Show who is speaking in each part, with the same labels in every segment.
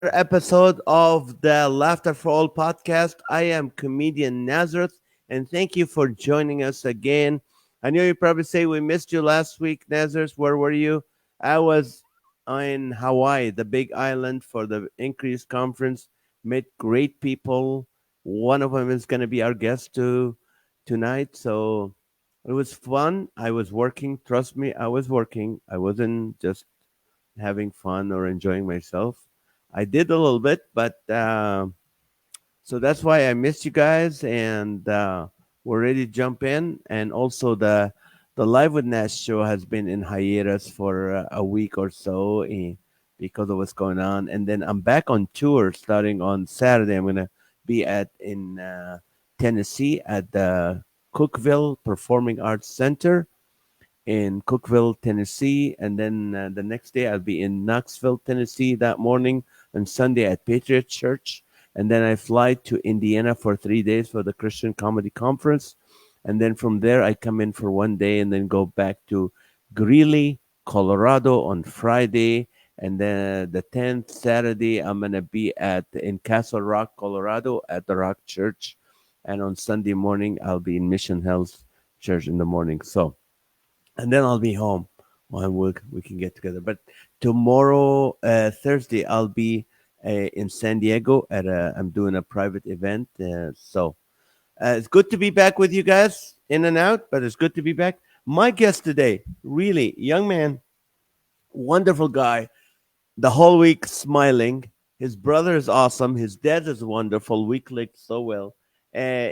Speaker 1: episode of the Laughter for All podcast. I am Comedian Nazareth, and thank you for joining us again. I know you probably say we missed you last week, Nazareth. Where were you? I was in Hawaii, the big island for the Increase Conference. Met great people. One of them is going to be our guest tonight. So it was fun. I was working. Trust me, I was working. I wasn't just having fun or enjoying myself. I did a little bit, but so that's why I missed you guys, and we're ready to jump in. And also the Live with Nash show has been in hiatus for a week or so because of what's going on. And then I'm back on tour starting on Saturday. I'm gonna be at in Tennessee at the Cookville Performing Arts Center in Cookville, Tennessee, and then the next day I'll be in Knoxville, Tennessee that morning, and Sunday at Patriot Church, and then I fly to Indiana for 3 days for the Christian Comedy Conference, and then from there I come in for 1 day and then go back to Greeley, Colorado on Friday, and then the 10th Saturday I'm gonna be at in Castle Rock, Colorado at the Rock Church, and on Sunday morning I'll be in Mission Hills Church in the morning. So and then I'll be home. We can get together. But tomorrow, Thursday, I'll be in San Diego at I'm doing a private event. So it's good to be back with you guys, in and out, but it's good to be back. My guest today, really young man, wonderful guy. The whole week smiling. His brother is awesome. His dad is wonderful. We clicked so well. Uh,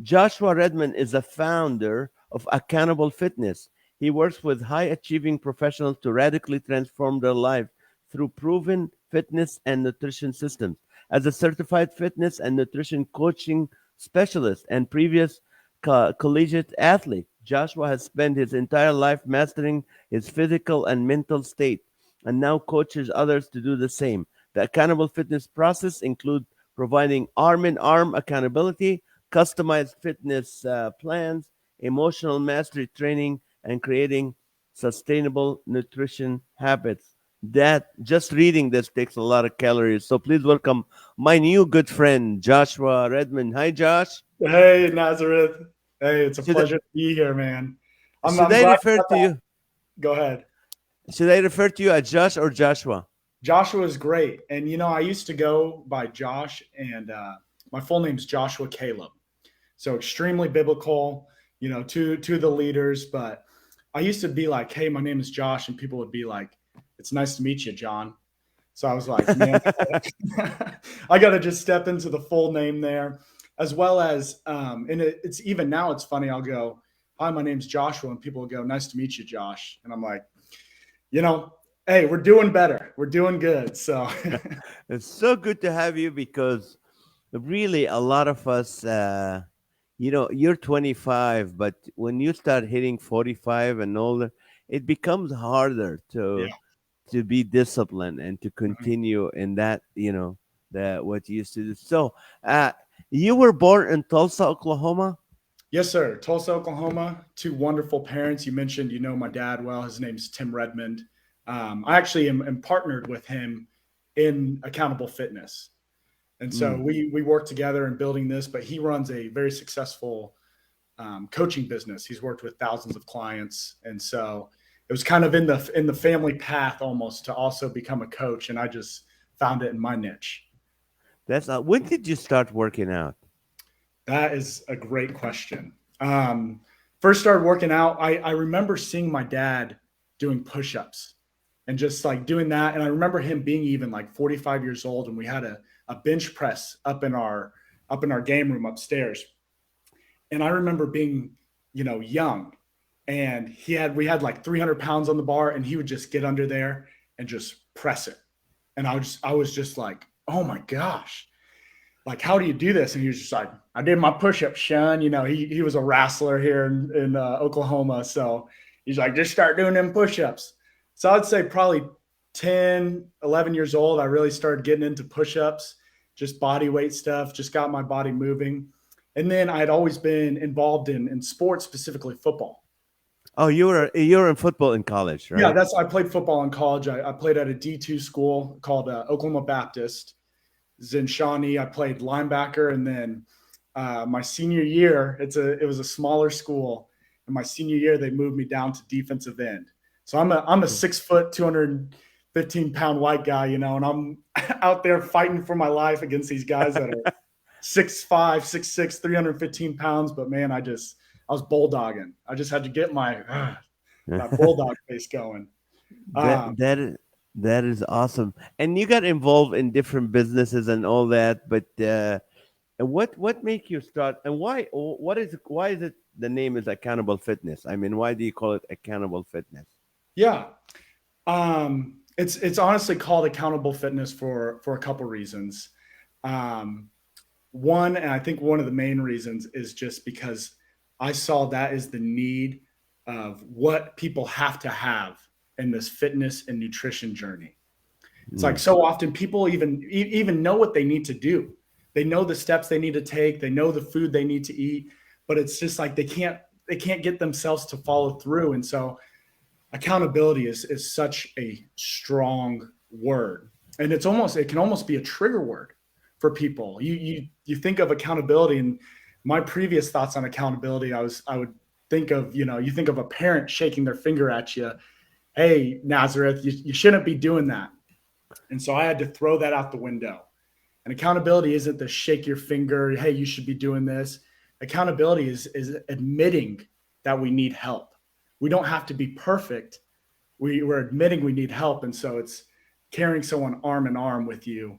Speaker 1: Joshua Redmond is a founder of Accountable Fitness. He works with high achieving professionals to radically transform their life through proven fitness and nutrition systems. As a certified fitness and nutrition coaching specialist and previous collegiate athlete, Joshua has spent his entire life mastering his physical and mental state and now coaches others to do the same. The accountable fitness process includes providing arm in arm accountability, customized fitness plans, emotional mastery training, and creating sustainable nutrition habits. That just reading this takes a lot of calories. So please welcome my new good friend, Joshua Redmond. Hi, Josh.
Speaker 2: Hey, Nazareth. Hey, it's a
Speaker 1: Should,
Speaker 2: pleasure to be here, man. I'm,
Speaker 1: should
Speaker 2: I'm
Speaker 1: I
Speaker 2: glad
Speaker 1: refer
Speaker 2: you got
Speaker 1: to
Speaker 2: that.
Speaker 1: you?
Speaker 2: Go ahead.
Speaker 1: Should I refer to you as Josh or Joshua?
Speaker 2: Joshua is great. And, I used to go by Josh, and my full name's Joshua Caleb. So extremely biblical, to the leaders. But I used to be like, hey, my name is Josh. And people would be like, it's nice to meet you, John. So I was like, man, I got to just step into the full name there, as well as, and it's even now, it's funny. I'll go, hi, my name's Joshua. And people will go, nice to meet you, Josh. And I'm like, you know, hey, we're doing better. We're doing good. So,
Speaker 1: It's so good to have you because really a lot of us, you're 25, but when you start hitting 45 and older, it becomes harder
Speaker 2: yeah.
Speaker 1: to be disciplined and to
Speaker 2: Mhm.
Speaker 1: continue in that, that what you used to do. So, you were born in Tulsa, Oklahoma.
Speaker 2: Yes, sir. Tulsa, Oklahoma. Two wonderful parents. You mentioned, my dad well. His name's Tim Redmond. I actually am partnered with him in Accountable Fitness. And so
Speaker 1: Mm.
Speaker 2: we work together in building this, but he runs a very successful coaching business. He's worked with thousands of clients, and so it was kind of in the family path almost to also become a coach, and I just found it in my niche.
Speaker 1: That's not, when did you start working out?
Speaker 2: That is a great question. First started working out. I remember seeing my dad doing push-ups and just like doing that. And I remember him being even like 45 years old, and we had a bench press up in our game room upstairs. And I remember being, young, and we had like 300 pounds on the bar, and he would just get under there and just press it. And I was just like, oh my gosh, like, how do you do this? And he was just like, I did my push-ups, son. He was a wrestler here in Oklahoma. So he's like, just start doing them push-ups. So I'd say probably 10, 11 years old, I really started getting into push-ups, just body weight stuff, just got my body moving. And then I had always been involved in sports, specifically football.
Speaker 1: Oh, you were in football in college,
Speaker 2: Yeah,
Speaker 1: right?
Speaker 2: I played football in college. I played at a D2 school called Oklahoma Baptist. In Shawnee, I played linebacker, and then my senior year, it was a smaller school, and my senior year they moved me down to defensive end. So I'm a 6 foot, 215 pound white guy, and I'm out there fighting for my life against these guys that are 6'5", 6'6", 315 pounds. But man, I was bulldogging. I just had to get my bulldog face going.
Speaker 1: That
Speaker 2: Um,
Speaker 1: that is that is awesome. And you got involved in different businesses and all that, but and what make you start, and why is it the name is Accountable Fitness? I mean, why do you call it Accountable Fitness?
Speaker 2: yeah, it's honestly called accountable fitness for a couple reasons. Um, One, and I think one of the main reasons is just because I saw that as the need of what people have to have in this fitness and nutrition journey. It's like
Speaker 1: Mm.
Speaker 2: so often people even know what they need to do. They know the steps they need to take. They know the food they need to eat, but it's just like they can't get themselves to follow through. And so accountability is such a strong word, and it can almost be a trigger word for people. You think of accountability, and my previous thoughts on accountability, I would think of, you think of a parent shaking their finger at you, hey Nazareth, you shouldn't be doing that. And so I had to throw that out the window. And accountability isn't the shake your finger, hey, you should be doing this. Accountability is admitting that we need help. We don't have to be perfect. We're admitting we need help. And so it's carrying someone arm in arm with you,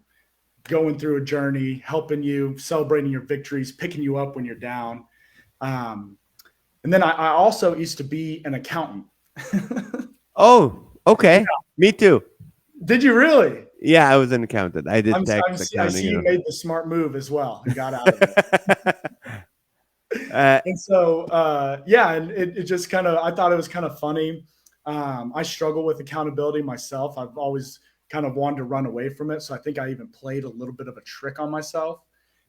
Speaker 2: going through a journey, helping you, celebrating your victories, picking you up when you're down. Um, and then I also used to be an accountant.
Speaker 1: Oh, okay. Me too.
Speaker 2: Did you really?
Speaker 1: Yeah, I was an accountant. I did tax
Speaker 2: I
Speaker 1: accounting,
Speaker 2: see
Speaker 1: you
Speaker 2: you
Speaker 1: know.
Speaker 2: made the smart move as well and got out of it.
Speaker 1: uh,
Speaker 2: And so, yeah, and it just kind of, I thought it was kind of funny. I struggle with accountability myself. I've always kind of wanted to run away from it. So I think I even played a little bit of a trick on myself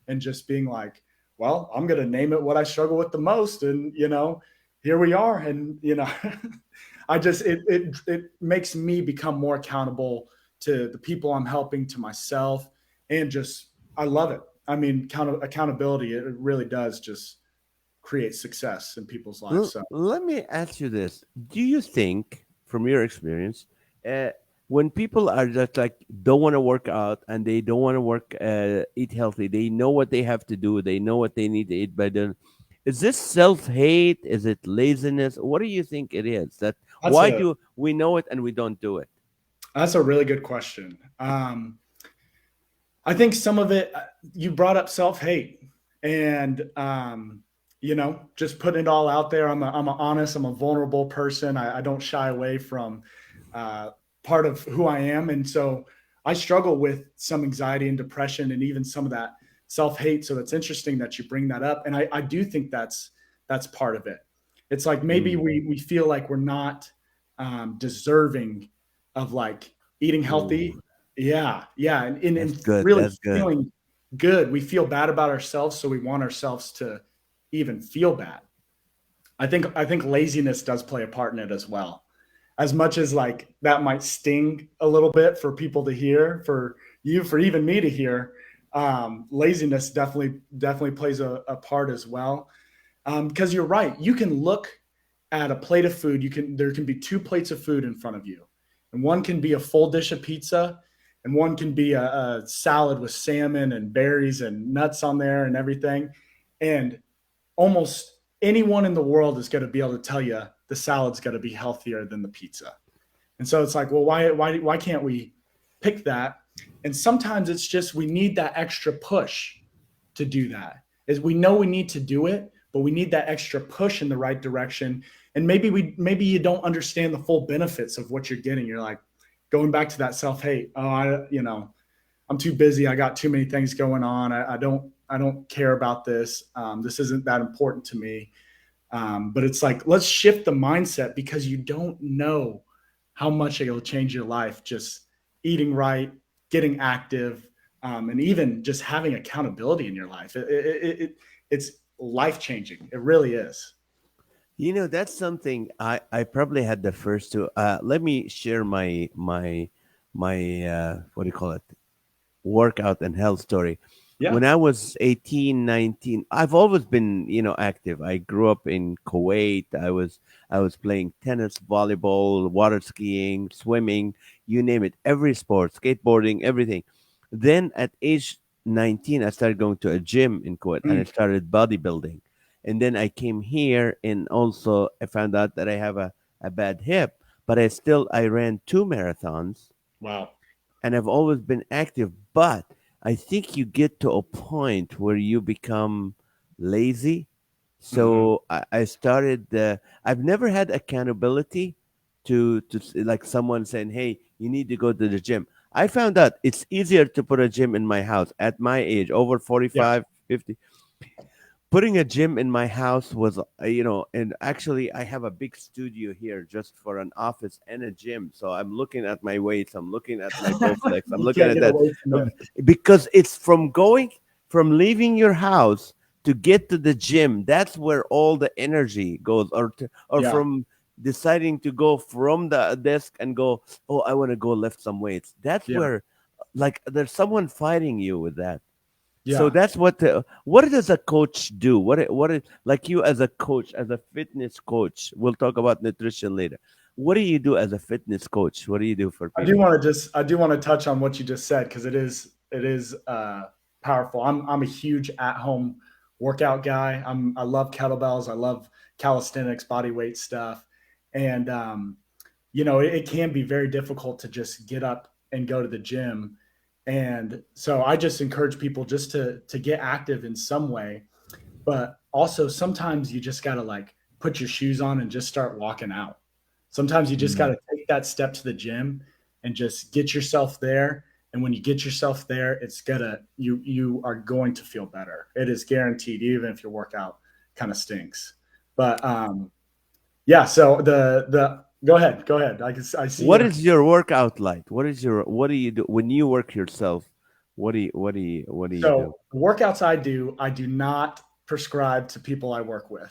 Speaker 2: and just being like, well, I'm going to name it what I struggle with the most. And, here we are. And, it makes me become more accountable to the people I'm helping, to myself, and just, I love it. I mean, accountability, it really does just create success in people's lives. So
Speaker 1: let me ask you this: do you think, from your experience, uh, when people are just like don't want to work out and they don't want to eat healthy, they know what they have to do, they know what they need to eat, but then is this self-hate? Is it laziness? What do you think it is? That
Speaker 2: that's
Speaker 1: why
Speaker 2: a
Speaker 1: do we know it and we don't do it?
Speaker 2: that's a really good question. I think some of it, you brought up self hate, and just putting it all out there. I'm a honest, I'm a vulnerable person. I don't shy away from uh, part of who I am, and so I struggle with some anxiety and depression, and even some of that self hate. So it's interesting that you bring that up, and I do think that's part of it. It's like maybe
Speaker 1: Mm.
Speaker 2: we feel like we're not deserving of like eating
Speaker 1: Ooh,
Speaker 2: healthy. Yeah, yeah,
Speaker 1: that's
Speaker 2: and
Speaker 1: good.
Speaker 2: really
Speaker 1: That's good.
Speaker 2: feeling good. We feel bad about ourselves, so we want ourselves to even feel bad. I think laziness does play a part in it as well. As much as like that might sting a little bit for people to hear, for you, for even me to hear, laziness definitely plays a part as well. Because you're right, you can look at a plate of food. There can be two plates of food in front of you, and one can be a full dish of pizza, and one can be a salad with salmon and berries and nuts on there and everything. And almost anyone in the world is going to be able to tell you the salad's going to be healthier than the pizza. And so it's like, well, why can't we pick that? And sometimes it's just we need that extra push to do that. Is we know we need to do it, but we need that extra push in the right direction. And maybe you don't understand the full benefits of what you're getting. You're like going back to that self hate. Oh, I'm too busy. I got too many things going on. I don't care about this. This isn't that important to me. But it's like, let's shift the mindset, because you don't know how much it'll change your life. Just eating right, getting active, and even just having accountability in your life. It's life changing. It really is.
Speaker 1: That's something I probably had the first two. Let me share my what do you call it? Workout and health story.
Speaker 2: Yeah.
Speaker 1: When I was 18, 19, I've always been, active. I grew up in Kuwait. I was playing tennis, volleyball, water skiing, swimming, you name it, every sport, skateboarding, everything. Then at age 19, I started going to a gym in Kuwait and I
Speaker 2: Mm,
Speaker 1: started bodybuilding. And then I came here and also I found out that I have a bad hip, but I ran two marathons
Speaker 2: wow.
Speaker 1: and I've always been active, but I think you get to a point where you become lazy.
Speaker 2: Hmm.
Speaker 1: So I started. I've never had accountability like someone saying, "Hey, you need to go to the gym." I found out it's easier to put a gym in my house at my age, over
Speaker 2: Yeah.
Speaker 1: 45, 50. Putting a gym in my house was and actually I have a big studio here just for an office and a gym, so I'm looking at my weights, I'm looking at my Bowflex, I'm
Speaker 2: You
Speaker 1: looking
Speaker 2: can't
Speaker 1: at
Speaker 2: get
Speaker 1: that.
Speaker 2: away from
Speaker 1: Uh,
Speaker 2: them.
Speaker 1: because it's from leaving your house to get to the gym, that's where all the energy goes, or
Speaker 2: Yeah.
Speaker 1: from deciding to go from the desk and go, oh, I want to go lift some weights, that's
Speaker 2: Yeah.
Speaker 1: where, like, there's someone fighting you with that. So
Speaker 2: Yeah.
Speaker 1: that's what does a coach do? Like you as a coach, as a fitness coach? We'll talk about nutrition later. What do you do as a fitness coach? What do you do for people?
Speaker 2: I do want to touch on what you just said because it is powerful. I'm a huge at home workout guy. I love kettlebells. I love calisthenics, body weight stuff, and it can be very difficult to just get up and go to the gym. And so I just encourage people just to get active in some way, but also sometimes you just got to like put your shoes on and just start walking out. Sometimes you just got
Speaker 1: Mm.
Speaker 2: to take that step to the gym and just get yourself there. And when you get yourself there, it's gonna you are going to feel better. It is guaranteed, even if your workout kind of stinks. But yeah. So the go ahead. I see
Speaker 1: What
Speaker 2: you.
Speaker 1: is your workout like? What do you do when you work yourself? What do you
Speaker 2: So
Speaker 1: do?
Speaker 2: the workouts I do not prescribe to people I work with.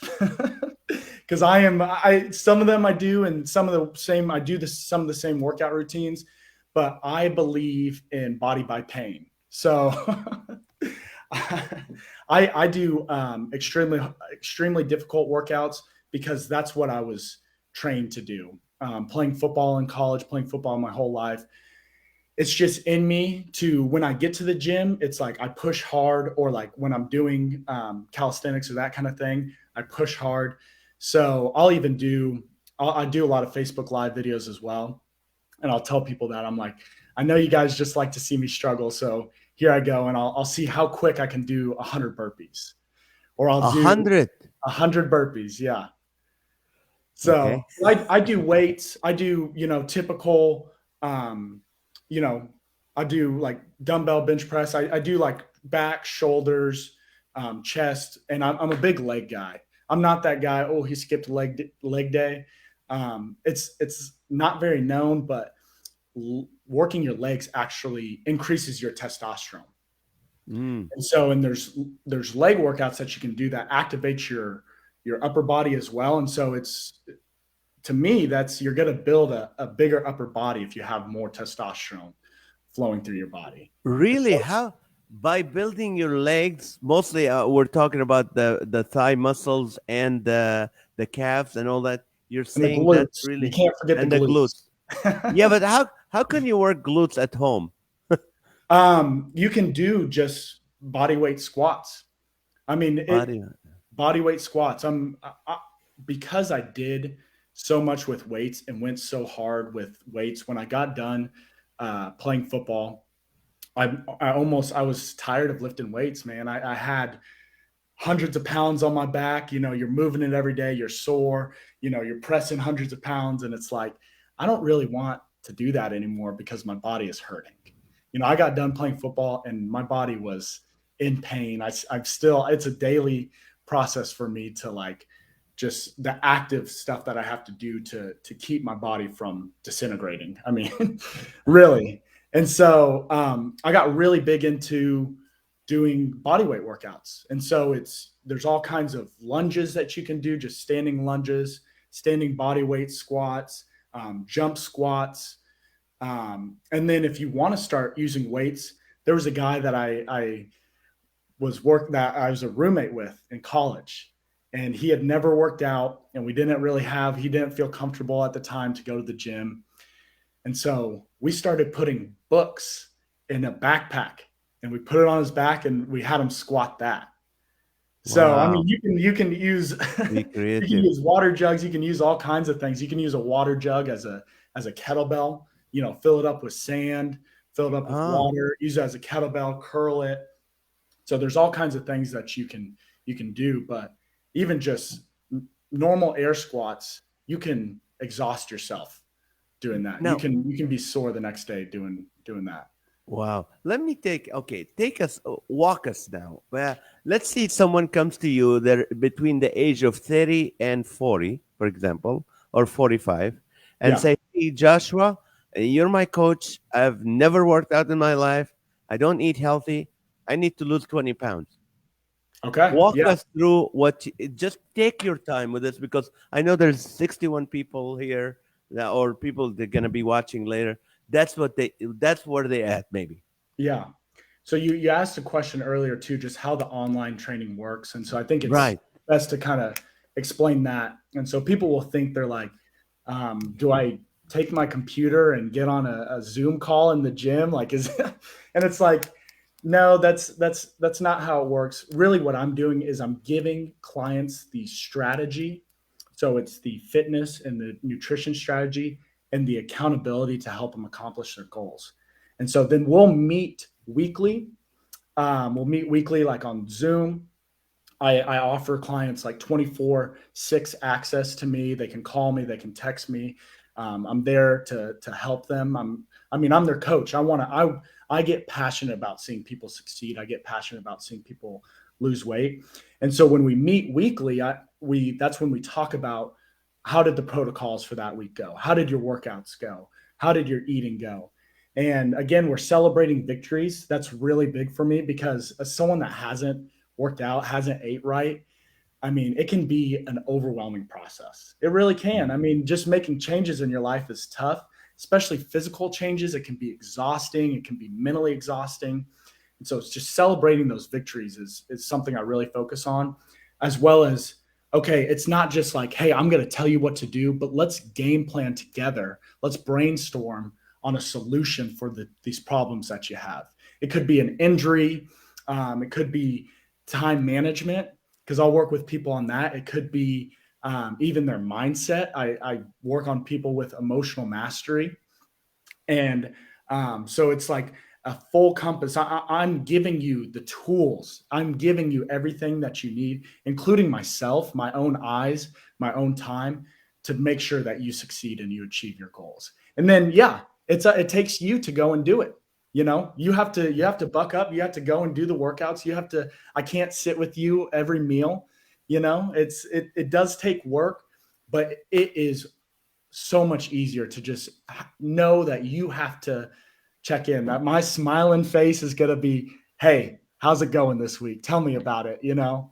Speaker 2: Because I some of them I do, and some of the same I do some of the same workout routines, but I believe in body by pain. So I do extremely difficult workouts because that's what I was trained to do. Playing football in college, playing football my whole life, it's just in me to when I get to the gym, it's like I push hard, or like when I'm doing calisthenics or that kind of thing, I push hard. So I do a lot of Facebook Live videos as well, and I'll tell people that I'm like, I know you guys just like to see me struggle, so here I go, and I'll see how quick I can do 100 burpees, or I'll
Speaker 1: A
Speaker 2: do
Speaker 1: hundred.
Speaker 2: 100 burpees. Yeah, so
Speaker 1: Okay.
Speaker 2: I do weights. I do, typical, um, you know, I do like dumbbell bench press. I do like back, shoulders, chest, and I'm a big leg guy. I'm not that guy. Oh, he skipped leg day. It's not very known, but working your legs actually increases your testosterone.
Speaker 1: Mm.
Speaker 2: And so, and there's leg workouts that you can do that activate your upper body as well. And so it's to me, that's you're going to build a bigger upper body if you have more testosterone flowing through your body. And
Speaker 1: Really?
Speaker 2: so,
Speaker 1: How? By building your legs, mostly we're talking about the thigh muscles and the calves and all that. You're
Speaker 2: and the
Speaker 1: saying that's
Speaker 2: glutes, you
Speaker 1: really,
Speaker 2: can't forget the
Speaker 1: and the
Speaker 2: glutes.
Speaker 1: glutes. Yeah, but how can you work glutes at home?
Speaker 2: You can do just body weight squats. I mean,
Speaker 1: Body.
Speaker 2: body weight squats. Because I did so much with weights and went so hard with weights when I got done playing football. I was tired of lifting weights, man. I had hundreds of pounds on my back. You're moving it every day. You're sore. You're pressing hundreds of pounds, and it's like I don't really want to do that anymore because my body is hurting. I got done playing football, and my body was in pain. I'm still. It's a daily process for me to like just the active stuff that I have to do to keep my body from disintegrating. I mean, really. And so I got really big into doing body weight workouts. And so there's all kinds of lunges that you can do, just standing lunges, standing body weight squats, jump squats. And then if you want to start using weights, there was a guy that I was a roommate with in college, and he had never worked out, and he didn't feel comfortable at the time to go to the gym. And so we started putting books in a backpack, and we put it on his back, and we had him squat that. So, I mean,
Speaker 1: Wow.
Speaker 2: you can use
Speaker 1: Be
Speaker 2: you can
Speaker 1: creative.
Speaker 2: use water jugs, you can use all kinds of things. You can use a water jug as a kettlebell, fill it up with sand, fill it up with
Speaker 1: Oh,
Speaker 2: water, use it as a kettlebell, curl it. So there's all kinds of things that you can do, but even just normal air squats, you can exhaust yourself doing that.
Speaker 1: now,
Speaker 2: You can be sore the next day doing that.
Speaker 1: wow. Take us, walk us now. Let's see someone comes to you, they're between the age of 30 and 40, for example, or 45, and
Speaker 2: Yeah.
Speaker 1: say, hey, Joshua, you're my coach. I've never worked out in my life. I don't eat healthy. I need to lose 20 pounds.
Speaker 2: Okay.
Speaker 1: Walk
Speaker 2: Yeah.
Speaker 1: us through just take your time with this because I know there's 61 people here or people that are going to be watching later. That's where they at, maybe.
Speaker 2: Yeah. So you asked a question earlier too, just how the online training works. And so I think it's
Speaker 1: Right.
Speaker 2: best to kind of explain that. And so people will think they're like, do I take my computer and get on a Zoom call in the gym? Like and it's like, no, that's not how it works. Really what I'm doing is I'm giving clients the strategy. So it's the fitness and the nutrition strategy and the accountability to help them accomplish their goals. And so then we'll meet weekly. We'll meet weekly, like on Zoom. I offer clients like 24/6 access to me. They can call me, they can text me. I'm there to help them. I'm their coach. I get passionate about seeing people succeed. I get passionate about seeing people lose weight. And so when we meet weekly, that's when we talk about how did the protocols for that week go? How did your workouts go? How did your eating go? And again, we're celebrating victories. That's really big for me because as someone that hasn't worked out, hasn't ate right, I mean, it can be an overwhelming process. It really can. I mean, just making changes in your life is tough, especially physical changes. It can be exhausting. It can be mentally exhausting. And so it's just celebrating those victories is something I really focus on, as well as, okay, it's not just like, hey, I'm going to tell you what to do, but let's game plan together. Let's brainstorm on a solution for these problems that you have. It could be an injury. It could be time management, because I'll work with people on that. It could be even their mindset. I work on people with emotional mastery. And so it's like a full compass. I'm giving you the tools. I'm giving you everything that you need, including myself, my own eyes, my own time, to make sure that you succeed and you achieve your goals. And then, yeah, it takes you to go and do it. You have to buck up. You have to go and do the workouts. I can't sit with you every meal. It does take work, but it is so much easier to just know that you have to check in, that my smiling face is going to be, hey, how's it going this week? Tell me about it, So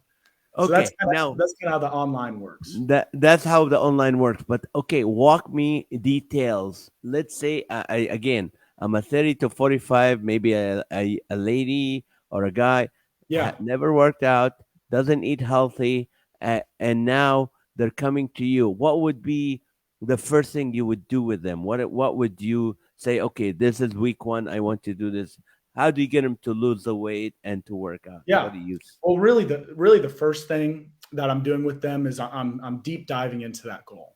Speaker 1: Okay. Now,
Speaker 2: that's kind of how the online works.
Speaker 1: that's how the online works. But okay, walk me details. Let's say again, I'm a 30 to 45, maybe a lady or a guy
Speaker 2: Yeah.
Speaker 1: never worked out, doesn't eat healthy, and now they're coming to you. What would be the first thing you would do with them? What would you say? Okay, this is week one. I want to do this. How do you get them to lose the weight and to work out? What
Speaker 2: Yeah.
Speaker 1: do you use?
Speaker 2: Well, really the first thing that I'm doing with them is I'm deep diving into that goal.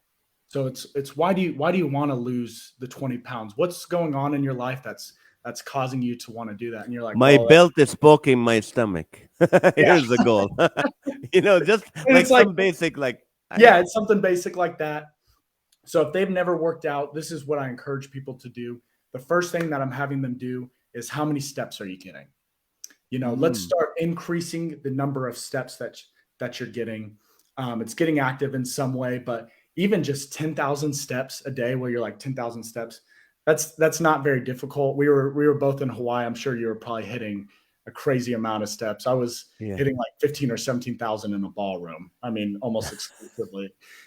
Speaker 2: So it's why do you want to lose the 20 pounds? What's going on in your life that's causing you to want to do that? And you're like,
Speaker 1: My
Speaker 2: well,
Speaker 1: belt is poking my stomach.
Speaker 2: yeah.
Speaker 1: Here's the goal. Just
Speaker 2: And
Speaker 1: like
Speaker 2: it's like,
Speaker 1: some basic, like I
Speaker 2: yeah, it's something basic like that. So if they've never worked out, this is what I encourage people to do. The first thing that I'm having them do is, how many steps are you getting? Let's
Speaker 1: mm,
Speaker 2: start increasing the number of steps that you're getting. It's getting active in some way, but even just 10,000 steps a day, where you're like 10,000 steps, that's not very difficult. We were both in Hawaii. I'm sure you were probably hitting a crazy amount of steps. I was
Speaker 1: Yeah.
Speaker 2: hitting like 15 or 17,000 in a ballroom. I mean, almost exclusively.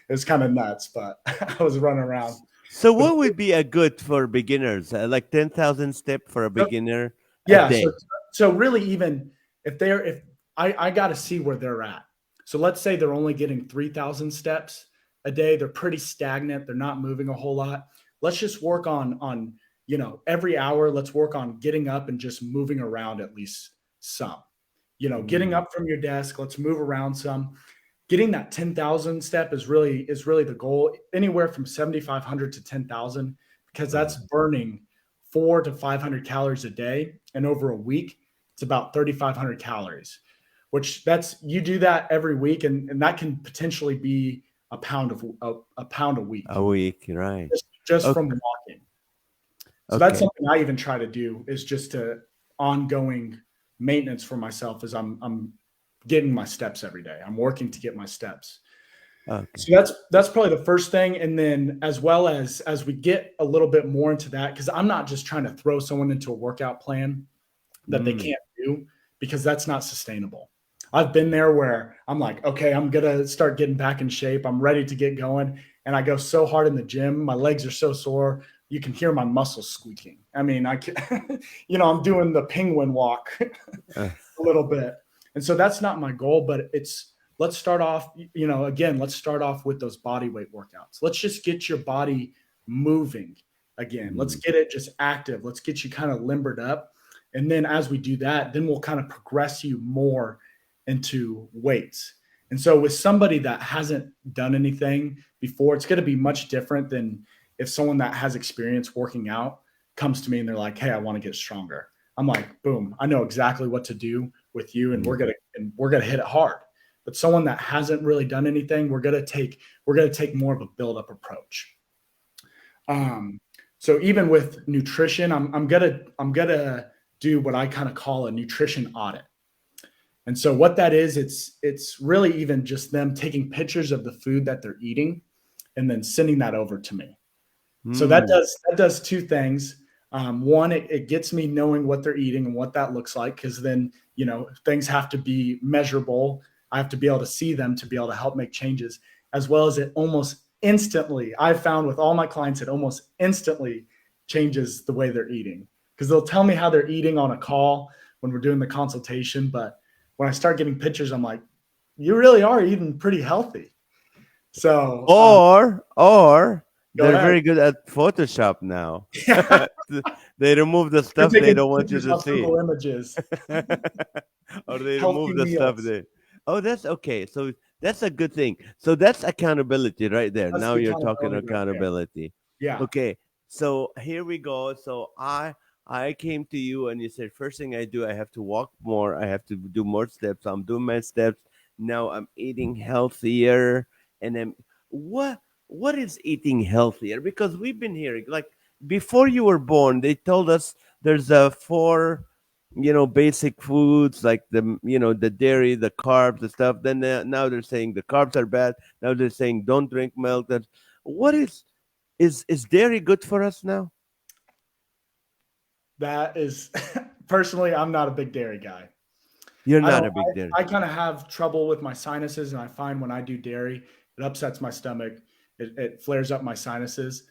Speaker 2: It was kind of nuts, but I was running around.
Speaker 1: So
Speaker 2: But
Speaker 1: what would be a good for beginners? Like 10,000 step for a
Speaker 2: so,
Speaker 1: beginner a
Speaker 2: yeah, so
Speaker 1: day.
Speaker 2: so really, even if I got to see where they're at. So let's say they're only getting 3,000 steps a day. They're pretty stagnant. They're not moving a whole lot. Let's just work on every hour. Let's work on getting up and just moving around at least some. Getting
Speaker 1: Mm,
Speaker 2: up from your desk. Let's move around some. Getting that 10,000 step is really the goal. Anywhere from 7,500 to 10,000, because
Speaker 1: uh,
Speaker 2: that's burning 400 to 500 calories a day, and over a week, it's about 3,500 calories. Which that's you do that every week, and that can potentially be a pound a week
Speaker 1: a week, right?
Speaker 2: just from
Speaker 1: Okay.
Speaker 2: walking. So that's
Speaker 1: Okay.
Speaker 2: something I even try to do is just to ongoing maintenance for myself as I'm getting my steps every day. I'm working to get my steps.
Speaker 1: Okay.
Speaker 2: So that's probably the first thing. And then as we get a little bit more into that, because I'm not just trying to throw someone into a workout plan that they
Speaker 1: Mm,
Speaker 2: can't do, because that's not sustainable. I've been there where I'm like, okay, I'm gonna start getting back in shape. I'm ready to get going. And I go so hard in the gym, my legs are so sore. You can hear my muscles squeaking. I mean, I can, I'm doing the penguin walk
Speaker 1: uh,
Speaker 2: a little bit. And so that's not my goal, but let's start off, again, let's start off with those body weight workouts. Let's just get your body moving again. Let's
Speaker 1: mm,
Speaker 2: get it just active. Let's get you kind of limbered up. And then as we do that, then we'll kind of progress you more into weights. And so with somebody that hasn't done anything before, it's going to be much different than if someone that has experience working out comes to me and they're like, "Hey, I want to get stronger." I'm like, "Boom, I know exactly what to do with you, and
Speaker 1: mm,
Speaker 2: we're gonna hit it hard." But someone that hasn't really done anything, we're gonna take more of a build up approach. Um, so even with nutrition, I'm gonna do what I kind of call a nutrition audit. And so what that is, it's really even just them taking pictures of the food that they're eating and then sending that over to me. So that
Speaker 1: mm,
Speaker 2: does two things. One, it gets me knowing what they're eating and what that looks like, because then things have to be measurable. I have to be able to see them to be able to help make changes, as well as it almost instantly. I've found with all my clients, it almost instantly changes the way they're eating, because they'll tell me how they're eating on a call when we're doing the consultation, but when I start getting pictures, I'm like, you really are eating pretty healthy. So
Speaker 1: or
Speaker 2: go
Speaker 1: they're
Speaker 2: ahead.
Speaker 1: very good at Photoshop now. They remove the
Speaker 2: They're
Speaker 1: stuff they
Speaker 2: taking
Speaker 1: don't want you
Speaker 2: pictures
Speaker 1: to
Speaker 2: on
Speaker 1: see.
Speaker 2: Google Images.
Speaker 1: Or they
Speaker 2: Healthy
Speaker 1: remove the stuff
Speaker 2: meals.
Speaker 1: they. Oh, that's okay. So that's a good thing. So that's accountability right there.
Speaker 2: That's
Speaker 1: Now
Speaker 2: the
Speaker 1: you're talking
Speaker 2: accountability right there.
Speaker 1: accountability.
Speaker 2: Yeah.
Speaker 1: Okay. So here we go. So I came to you and you said first thing I do I have to walk more. I have to do more steps. I'm doing my steps. Now I'm eating healthier. And then what is eating healthier? Because we've been hearing like before you were born, they told us there's a four basic foods like the dairy, the carbs, the stuff. Then now they're saying the carbs are bad. Now they're saying don't drink milk. That what is dairy good for us now?
Speaker 2: That is personally, I'm not a big dairy guy.
Speaker 1: You're
Speaker 2: I
Speaker 1: not
Speaker 2: don't
Speaker 1: a big dairy.
Speaker 2: I kind of have trouble with my sinuses, and I find when I do dairy, it upsets my stomach. It flares up my sinuses.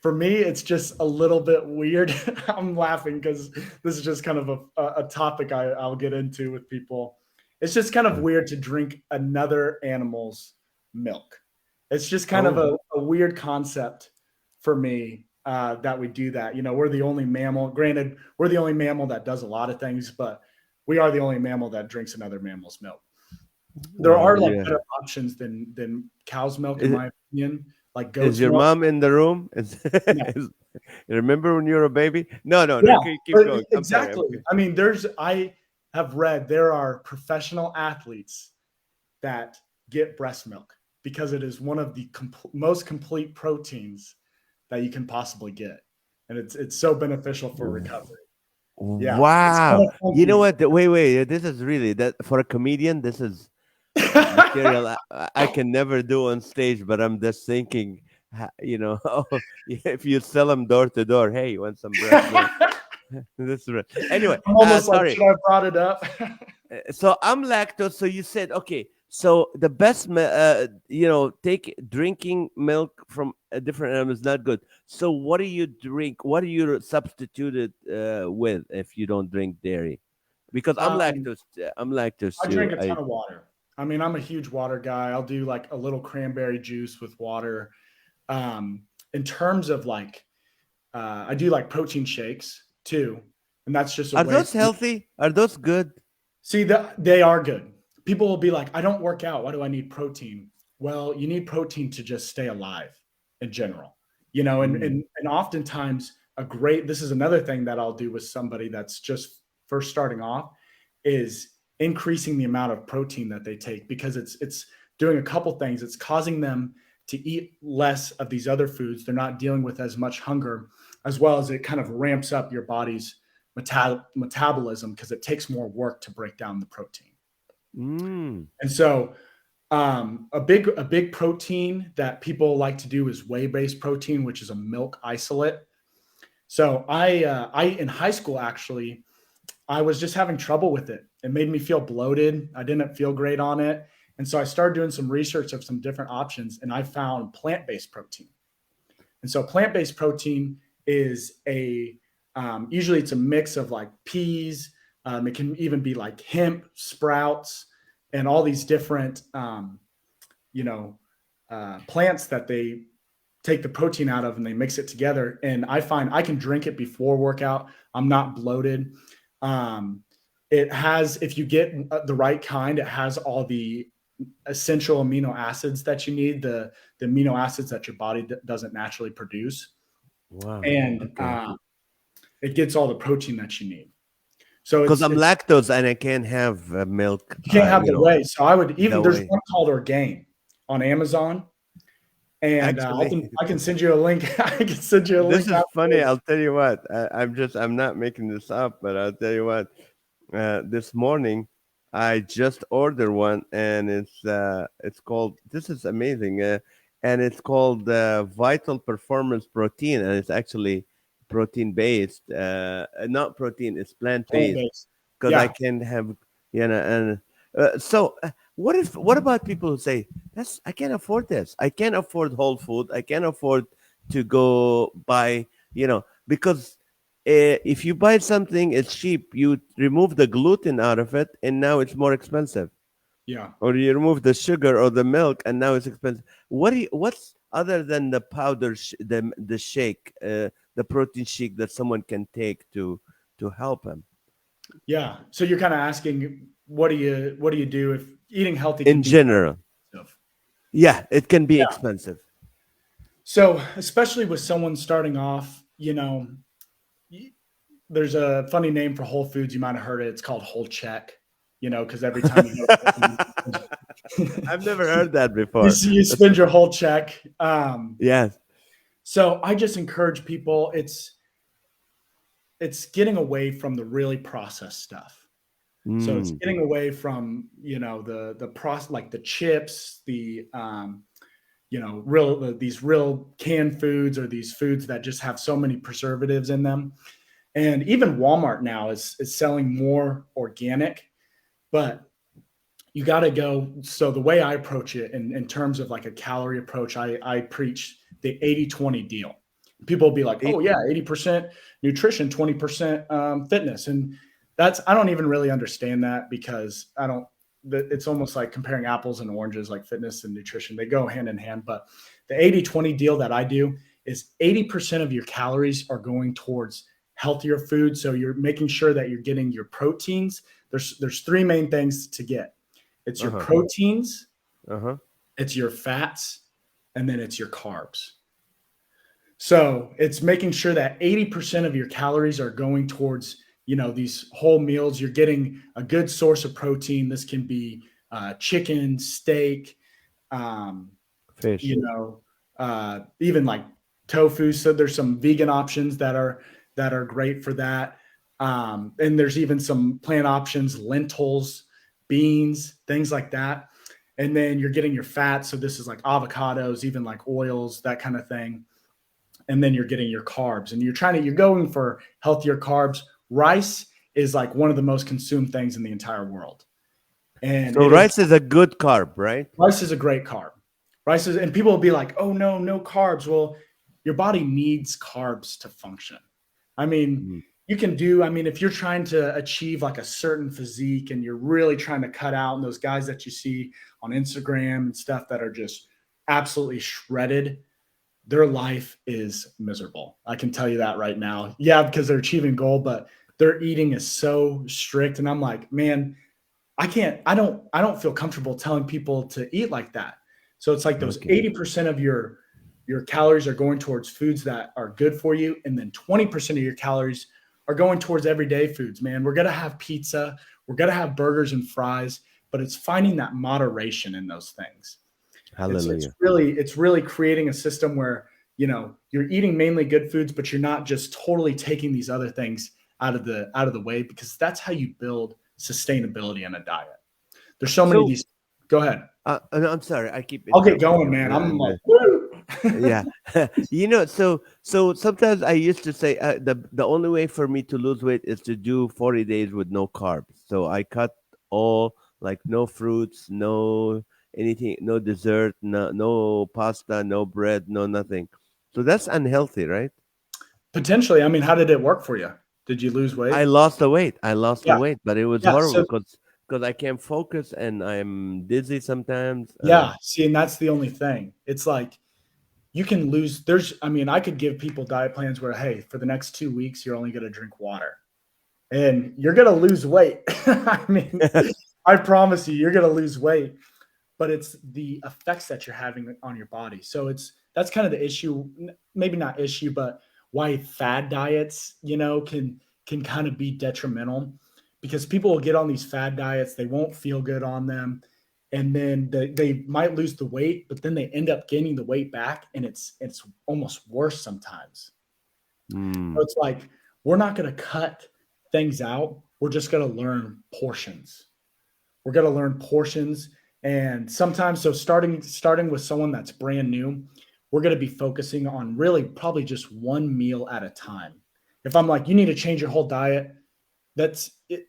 Speaker 2: For me, it's just a little bit weird. I'm laughing because this is just kind of a topic I'll get into with people. It's just kind of weird to drink another animal's milk. It's just kind of
Speaker 1: Oh,
Speaker 2: a weird concept for me that we do that. We're the only mammal. Granted, we're the only mammal that does a lot of things, but we are the only mammal that drinks another mammal's milk. There
Speaker 1: well,
Speaker 2: are like
Speaker 1: yeah.
Speaker 2: better options than cow's milk, in
Speaker 1: Is,
Speaker 2: my opinion, like
Speaker 1: is
Speaker 2: goat's
Speaker 1: your
Speaker 2: milk.
Speaker 1: mom in the room?
Speaker 2: Yeah,
Speaker 1: Remember when you were a baby? No, no, no.
Speaker 2: yeah,
Speaker 1: Keep
Speaker 2: but
Speaker 1: going. I'm sorry.
Speaker 2: exactly. I mean, I have read there are professional athletes that get breast milk because it is one of the most complete proteins that you can possibly get, and it's so beneficial for recovery. Yeah, it's kind
Speaker 1: Wow.
Speaker 2: of
Speaker 1: You know
Speaker 2: funky.
Speaker 1: what? Wait, wait. This is really that for a comedian. This is material I can never do on stage. But I'm just thinking, oh, if you sell them door to door, hey, you want some breast milk? This is right. Anyway,
Speaker 2: I'm almost like,
Speaker 1: sorry.
Speaker 2: should I have brought it up?
Speaker 1: So I'm lactose. So you said okay. So the best, take drinking milk from a different animal is not good. So what do you drink? What do you substitute it with if you don't drink dairy? Because I'm
Speaker 2: um,
Speaker 1: lactose. I'm lactose
Speaker 2: I
Speaker 1: too.
Speaker 2: drink a ton of water. I mean, I'm a huge water guy. I'll do like a little cranberry juice with water. In terms of like, I do like protein shakes too, and that's just a
Speaker 1: Are
Speaker 2: way.
Speaker 1: those healthy? Are those good?
Speaker 2: See, they are good. People will be like, I don't work out. Why do I need protein? Well, you need protein to just stay alive in general, and
Speaker 1: Mm.
Speaker 2: and oftentimes this is another thing that I'll do with somebody that's just first starting off is increasing the amount of protein that they take, because it's doing a couple things. It's causing them to eat less of these other foods. They're not dealing with as much hunger, as well as it kind of ramps up your body's metabolism, because it takes more work to break down the protein.
Speaker 1: Mm.
Speaker 2: And so a big protein that people like to do is whey-based protein, which is a milk isolate. So I in high school, actually, I was just having trouble with it. It made me feel bloated. I didn't feel great on it. And so I started doing some research of some different options, and I found plant-based protein. And so plant-based protein is usually it's a mix of like peas. It can even be like hemp, sprouts, and all these different, plants that they take the protein out of and they mix it together. And I find I can drink it before workout. I'm not bloated. Um, it has, if you get the right kind, it has all the essential amino acids that you need, the amino acids that your body doesn't naturally produce,
Speaker 1: Wow.
Speaker 2: and
Speaker 1: Okay.
Speaker 2: it gets all the protein that you need. So
Speaker 1: Because I'm
Speaker 2: it's
Speaker 1: lactose and I can't have milk.
Speaker 2: you can't have the whey. So I would
Speaker 1: The
Speaker 2: even there's
Speaker 1: way.
Speaker 2: one called Orgain on Amazon, and
Speaker 1: Actually,
Speaker 2: I can send you a link. I can send you a
Speaker 1: this
Speaker 2: link
Speaker 1: is funny.
Speaker 2: afterwards.
Speaker 1: I'll tell you what. I'm not making this up, but I'll tell you what. This morning, I just ordered one, and it's called. This is amazing, and it's called Vital Performance Protein, and it's actually protein based. Not protein. It's plant
Speaker 2: Plant
Speaker 1: based
Speaker 2: based.
Speaker 1: because I
Speaker 2: Yeah,
Speaker 1: can have and what about people who say that's I can't afford this. I can't afford whole food. I can't afford to go buy because if you buy something, it's cheap. You remove the gluten out of it, and now it's more expensive.
Speaker 2: yeah.
Speaker 1: Or you remove the sugar or the milk, and now it's expensive. What's other than the powder, the shake, the protein shake that someone can take to help them
Speaker 2: Yeah. So you're kind of asking, what do you do if eating healthy can
Speaker 1: in
Speaker 2: be more
Speaker 1: general?
Speaker 2: expensive?
Speaker 1: Yeah, it can be
Speaker 2: Yeah.
Speaker 1: expensive.
Speaker 2: So especially with someone starting off, there's a funny name for Whole Foods. You might have heard it. It's called Whole Check. Because every time you go,
Speaker 1: I've never heard that
Speaker 2: you,
Speaker 1: before.
Speaker 2: you
Speaker 1: That's
Speaker 2: spend your whole check.
Speaker 1: yes.
Speaker 2: So I just encourage people. It's getting away from the really processed stuff. So it's
Speaker 1: Mm.
Speaker 2: getting away from the process, like the chips, the these real canned foods, or these foods that just have so many preservatives in them. And even Walmart now is selling more organic, but you got to go. So the way I approach it in terms of like a calorie approach, I preach the 80-20 deal. People will be like, oh
Speaker 1: It,
Speaker 2: yeah, 80% nutrition, 20% fitness. And I don't even really understand that, because it's almost like comparing apples and oranges, like fitness and nutrition. They go hand in hand. But the 80-20 deal that I do is 80% of your calories are going towards healthier food. So you're making sure that you're getting your proteins. There's three main things to get. It's your
Speaker 1: uh-huh.
Speaker 2: proteins,
Speaker 1: Uh-huh.
Speaker 2: it's your fats, and then it's your carbs. So it's making sure that 80% of your calories are going towards, these whole meals. You're getting a good source of protein. This can be chicken, steak, um,
Speaker 1: Fish.
Speaker 2: even like tofu. So there's some vegan options that are great for that. And there's even some plant options, lentils, beans, things like that. And then you're getting your fats. So this is like avocados, even like oils, that kind of thing. and then you're getting your carbs, and you're going for healthier carbs. Rice is like one of the most consumed things in the entire world. And
Speaker 1: So
Speaker 2: it is
Speaker 1: rice is a good carb, right?
Speaker 2: rice is a great carb. And people will be like, oh no, no carbs. Well, your body needs carbs to function. I mean,
Speaker 1: Mm.
Speaker 2: if you're trying to achieve like a certain physique and you're really trying to cut out, and those guys that you see on Instagram and stuff that are just absolutely shredded, their life is miserable. I can tell you that right now. Yeah, because they're achieving goal, but their eating is so strict. And I'm like, man, I don't feel comfortable telling people to eat like that. So it's like those
Speaker 1: Okay.
Speaker 2: 80% of your calories are going towards foods that are good for you, and then 20% of your calories are going towards everyday foods. Man, we're gonna have pizza, we're gonna have burgers and fries, but it's finding that moderation in those things.
Speaker 1: Hallelujah.
Speaker 2: It's really creating a system where you're eating mainly good foods, but you're not just totally taking these other things out of the way, because that's how you build sustainability in a diet. There's so many of
Speaker 1: So
Speaker 2: these. Go ahead.
Speaker 1: no, I'm sorry, I keep
Speaker 2: I'll get
Speaker 1: interrupting
Speaker 2: going,
Speaker 1: you.
Speaker 2: man. I'm like, woo.
Speaker 1: Yeah. So sometimes I used to say the only way for me to lose weight is to do 40 days with no carbs. So I cut all, like, no fruits, no anything, no dessert, no pasta, no bread, no nothing. So that's unhealthy, right?
Speaker 2: Potentially. I mean, how did it work for you? Did you lose
Speaker 1: I
Speaker 2: weight?
Speaker 1: lost the weight. I lost the
Speaker 2: Yeah.
Speaker 1: weight, but it was
Speaker 2: Yeah.
Speaker 1: horrible
Speaker 2: So
Speaker 1: because I can't focus and I'm dizzy sometimes.
Speaker 2: yeah. See, and that's the only thing. It's like you can lose. I could give people diet plans where, hey, for the next 2 weeks, you're only going to drink water and you're going to lose weight. I mean, I promise you, you're going to lose weight, but it's the effects that you're having on your body. So that's kind of the issue, maybe not issue, but why fad diets, can kind of be detrimental, because people will get on these fad diets, they won't feel good on them, and then they might lose the weight, but then they end up gaining the weight back, and it's almost worse sometimes. So
Speaker 1: Mm.
Speaker 2: it's like, we're not going to cut things out. We're just going to learn portions. We're going to learn portions. And sometimes, so starting with someone that's brand new, we're going to be focusing on really probably just one meal at a time. If I'm like, you need to change your whole diet,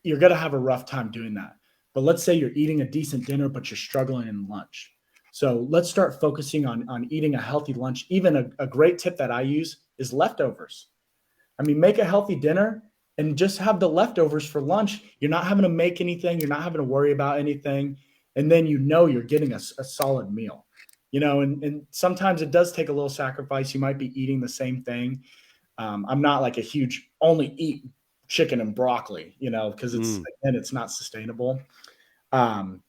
Speaker 2: you're going to have a rough time doing that. But let's say you're eating a decent dinner, but you're struggling in lunch. So let's start focusing on eating a healthy lunch. Even a great tip that I use is leftovers. I mean, make a healthy dinner and just have the leftovers for lunch. You're not having to make anything. You're not having to worry about anything. And then you're getting a solid meal. And sometimes it does take a little sacrifice. You might be eating the same thing. I'm not like a huge only eat chicken and broccoli, because
Speaker 1: Mm.
Speaker 2: it's not sustainable. Um,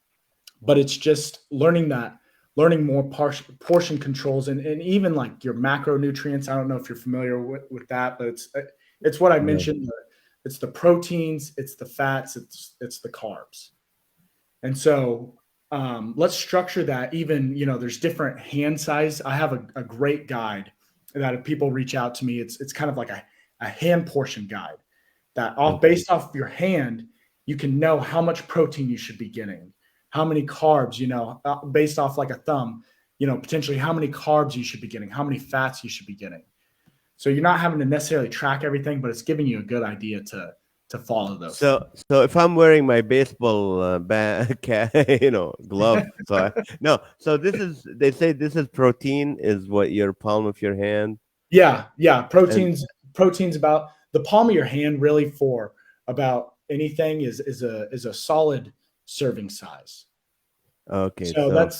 Speaker 2: but it's just learning more portion controls, and even like your macronutrients. I don't know if you're familiar with that, but it's what I
Speaker 1: No.
Speaker 2: mentioned. It's the proteins, it's the fats, it's the carbs. And so let's structure that. Even, there's different hand size. I have a great guide that if people reach out to me, it's kind of like a hand portion guide that
Speaker 1: Okay.
Speaker 2: based off your hand, you can know how much protein you should be getting, how many carbs, based off like a thumb, potentially how many carbs you should be getting, how many fats you should be getting. So you're not having to necessarily track everything, but it's giving you a good idea to follow those things.
Speaker 1: So if I'm wearing my baseball glove, no. So they say this is protein is what your palm of your hand,
Speaker 2: Yeah, yeah.
Speaker 1: and
Speaker 2: Proteins about the palm of your hand, really, for about anything is a solid serving size.
Speaker 1: okay.
Speaker 2: So
Speaker 1: So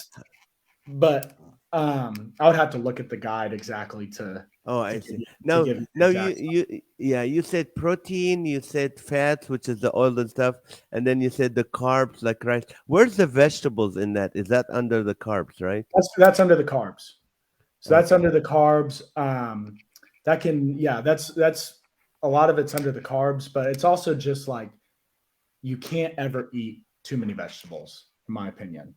Speaker 2: but I would have to look at the guide exactly
Speaker 1: oh,
Speaker 2: to
Speaker 1: I
Speaker 2: give
Speaker 1: see.
Speaker 2: you
Speaker 1: Now
Speaker 2: the
Speaker 1: now
Speaker 2: exact.
Speaker 1: you said protein, you said fats, which is the oil and stuff, and then you said the carbs like rice. Where's the vegetables in that? Is that under the carbs, right?
Speaker 2: That's under the carbs. So that's
Speaker 1: Okay.
Speaker 2: under the carbs. That can, yeah, that's a lot of it's under the carbs, but it's also just like you can't ever eat too many vegetables, in my opinion.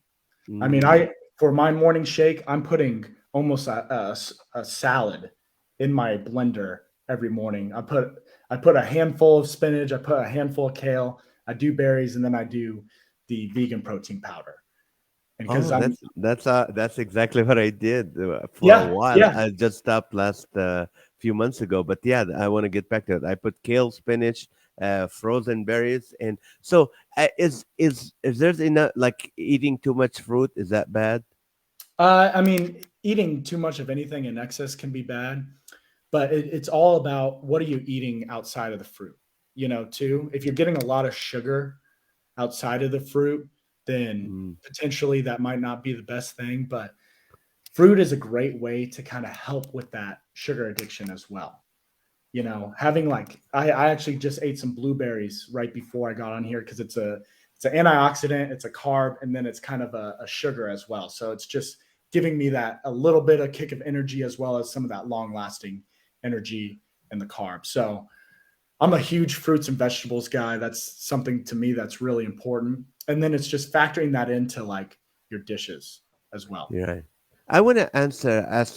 Speaker 2: I mean,
Speaker 1: Mm.
Speaker 2: for my morning shake, I'm putting almost a salad in my blender every morning. I put a handful of spinach, I put a handful of kale, I do berries, and then I do the vegan protein powder. And because
Speaker 1: Oh,
Speaker 2: I'm
Speaker 1: that's exactly what I did for a
Speaker 2: yeah,
Speaker 1: while.
Speaker 2: yeah.
Speaker 1: I just stopped last few months ago, but yeah, I want to get back to it. I put kale, spinach, frozen berries, and so is there's enough like eating too much fruit? Is that bad?
Speaker 2: I mean, eating too much of anything in excess can be bad, but it's all about what are you eating outside of the fruit. Too. If you're getting a lot of sugar outside of the fruit, then
Speaker 1: Mm,
Speaker 2: potentially that might not be the best thing. But fruit is a great way to kind of help with that sugar addiction as well. Having like I actually just ate some blueberries right before I got on here because it's an antioxidant, it's a carb, and then it's kind of a sugar as well. So it's just giving me that a little bit of kick of energy as well as some of that long lasting energy and the carb. So I'm a huge fruits and vegetables guy. That's something to me that's really important. And then it's just factoring that into like your dishes as well.
Speaker 1: you're right. I want to ask.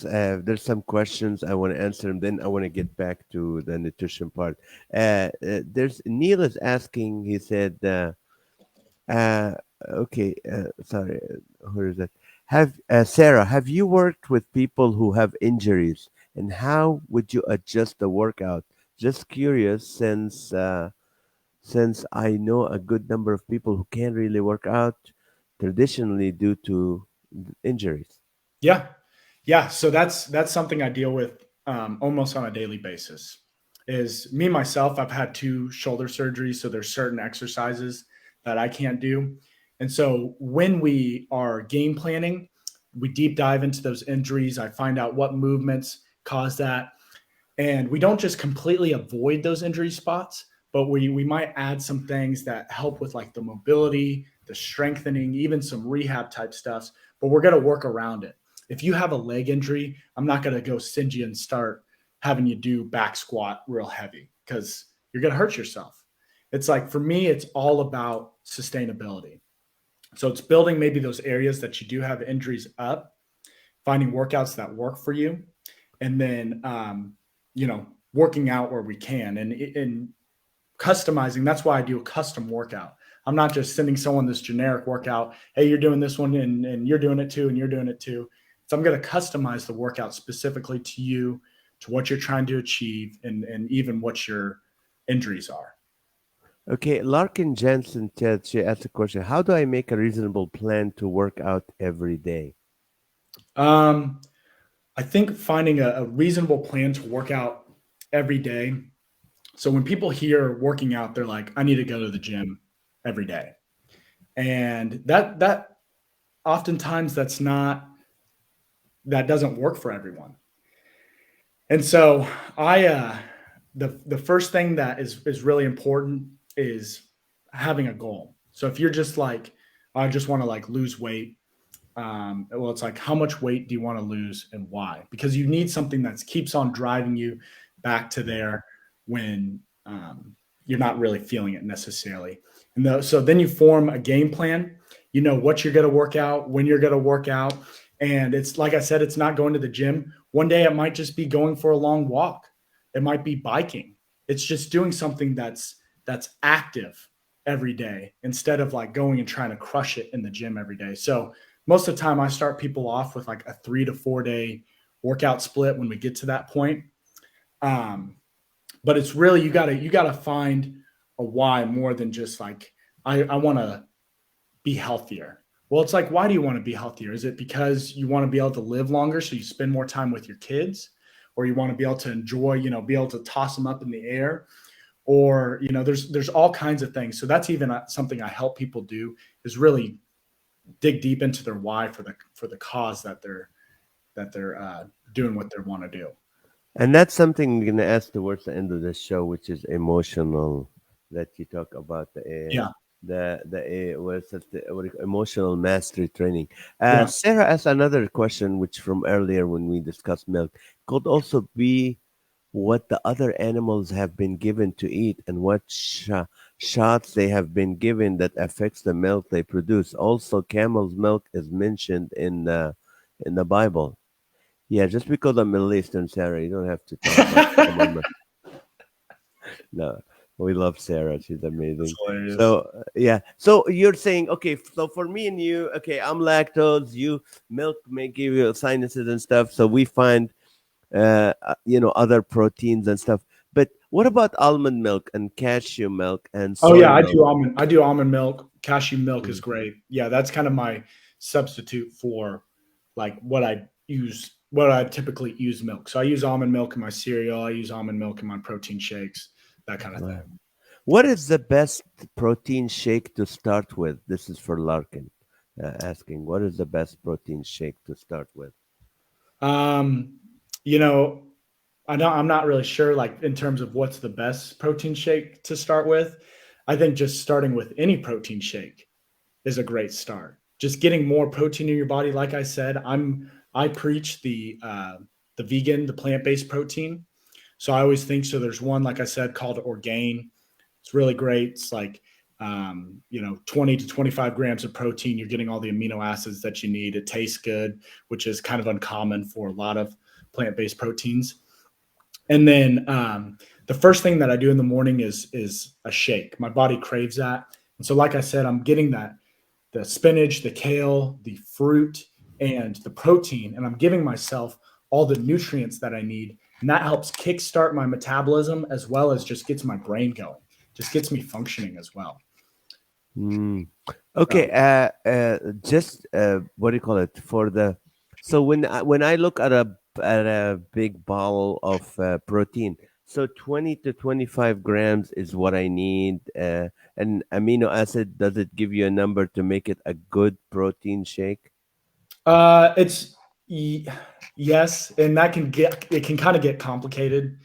Speaker 1: There's some questions I want to answer, and then I want to get back to the nutrition part. There's Neil is asking. He said. Uh, okay, sorry, who is that? Have Sarah, have you worked with people who have injuries, and how would you adjust the workout? Just curious, since I know a good number of people who can't really work out traditionally due to injuries.
Speaker 2: Yeah. Yeah. So that's something I deal with almost on a daily basis. Is me myself, I've had two shoulder surgeries, so there's certain exercises that I can't do. And so when we are game planning, we deep dive into those injuries. I find out what movements cause that. And we don't just completely avoid those injury spots, but we might add some things that help with like the mobility, the strengthening, even some rehab type stuffs, but we're going to work around it. If you have a leg injury, I'm not going to go send you and start having you do back squat real heavy because you're going to hurt yourself. It's like for me, it's all about sustainability. So it's building maybe those areas that you do have injuries up, finding workouts that work for you, and then working out where we can and customizing. That's why I do a custom workout. I'm not just sending someone this generic workout. Hey, you're doing this one and you're doing it too, and you're doing it too. So I'm going to customize the workout specifically to you, to what you're trying to achieve, and even what your injuries are.
Speaker 1: Okay, Larkin Jensen said she asked a question. How do I make a reasonable plan to work out every day?
Speaker 2: Um, I think finding a reasonable plan to work out every day. So when people hear working out, they're like, I need to go to the gym every day. And that oftentimes that doesn't work for everyone. And so the first thing that is really important is having a goal. So if you're just like, I just want to like lose weight, well, it's like how much weight do you want to lose and why? Because you need something that keeps on driving you back to there when you're not really feeling it necessarily. So then you form a game plan. You know what you're going to work out, when you're going to work out, and it's like I said, it's not going to the gym. One day it might just be going for a long walk. It might be biking. It's just doing something that's active every day instead of like going and trying to crush it in the gym every day. So most of the time I start people off with like a 3 to 4 day workout split when we get to that point. Um, but it's really you gotta find a why more than just like I want to be healthier. Well, it's like, why do you want to be healthier? Is it because you want to be able to live longer so you spend more time with your kids, or you want to be able to enjoy, be able to toss them up in the air, or there's all kinds of things. So that's even something I help people do, is really dig deep into their why for the cause that they're doing what they want to do.
Speaker 1: And that's something we're gonna ask towards the end of the show, which is emotional. That you talk about
Speaker 2: Yeah,
Speaker 1: what's it, what do you emotional mastery training.
Speaker 2: yeah.
Speaker 1: Sarah asked another question, which from earlier when we discussed milk, could also be what the other animals have been given to eat and what shots they have been given that affects the milk they produce. Also, camel's milk is mentioned in the Bible. Yeah, just because I'm Middle Eastern, Sarah, you don't have to talk about camel milk. No. We love Sarah. She's
Speaker 2: That's
Speaker 1: amazing.
Speaker 2: hilarious.
Speaker 1: So yeah. So you're saying, okay, so for me and you, okay, I'm lactose. You milk may give you sinuses and stuff. So we find other proteins and stuff. But what about almond milk and cashew milk and
Speaker 2: Oh
Speaker 1: soy
Speaker 2: yeah, I
Speaker 1: milk?
Speaker 2: do almond. I do almond milk. Cashew milk is
Speaker 1: Mm.
Speaker 2: great. Yeah, that's kind of my substitute for like what I typically use milk. So I use almond milk in my cereal. I use almond milk in my protein shakes, that kind of thing.
Speaker 1: Wow. What is the best protein shake to start with? This is for Larkin asking. What is the best protein shake to start with?
Speaker 2: Um, you know, I'm not really sure like in terms of what's the best protein shake to start with. I think just starting with any protein shake is a great start. Just getting more protein in your body. Like I said, I preach the vegan, the plant based protein. So I always think so. There's one, like I said, called Orgain. It's really great. It's like 20 to 25 grams of protein. You're getting all the amino acids that you need. It tastes good, which is kind of uncommon for a lot of plant based proteins. And then the first thing that I do in the morning is a shake. My body craves that. And so, like I said, I'm getting the spinach, the kale, the fruit, and the protein, and I'm giving myself all the nutrients that I need. And that helps kickstart my metabolism as well as just gets my brain going, just gets me functioning as well.
Speaker 1: Mm. Okay,
Speaker 2: So,
Speaker 1: just what do you call it for the? So when I look at a big bowl of protein, so 20 to 25 grams is what I need. And amino acid, does it give you a number to make it a good protein shake?
Speaker 2: it's yes, and it can kind of get complicated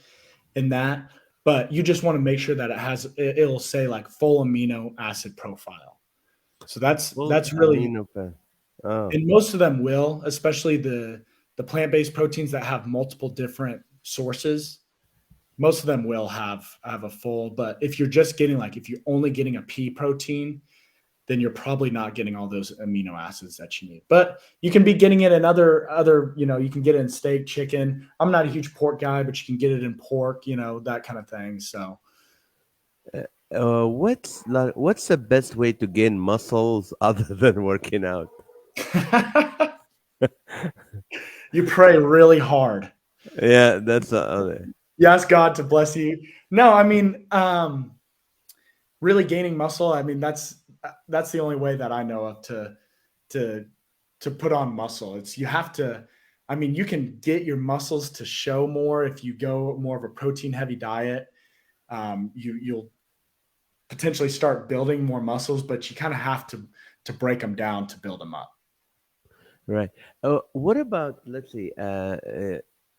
Speaker 2: in that, but you just want to make sure that it'll say like full amino acid profile. So
Speaker 1: Full
Speaker 2: that's really,
Speaker 1: amino acid. Oh.
Speaker 2: and most of them will, especially the plant-based proteins that have multiple different sources. Most of them will have a full, but if you're just getting like if you're only getting a pea protein, then you're probably not getting all those amino acids that you need. But you can be getting it in other, you can get it in steak, chicken. I'm not a huge pork guy, but you can get it in pork, that kind of thing. So
Speaker 1: What's the best way to gain muscles other than working out?
Speaker 2: you pray really hard.
Speaker 1: Yeah, that's the other.
Speaker 2: You ask God to bless you. No, I mean, really gaining muscle. I mean, that's the only way that I know of to to put on muscle. It's you have to. I mean, you can get your muscles to show more if you go more of a protein heavy diet. You'll potentially start building more muscles, but you kind of have to break them down to build them up.
Speaker 1: Right. What about, let's see,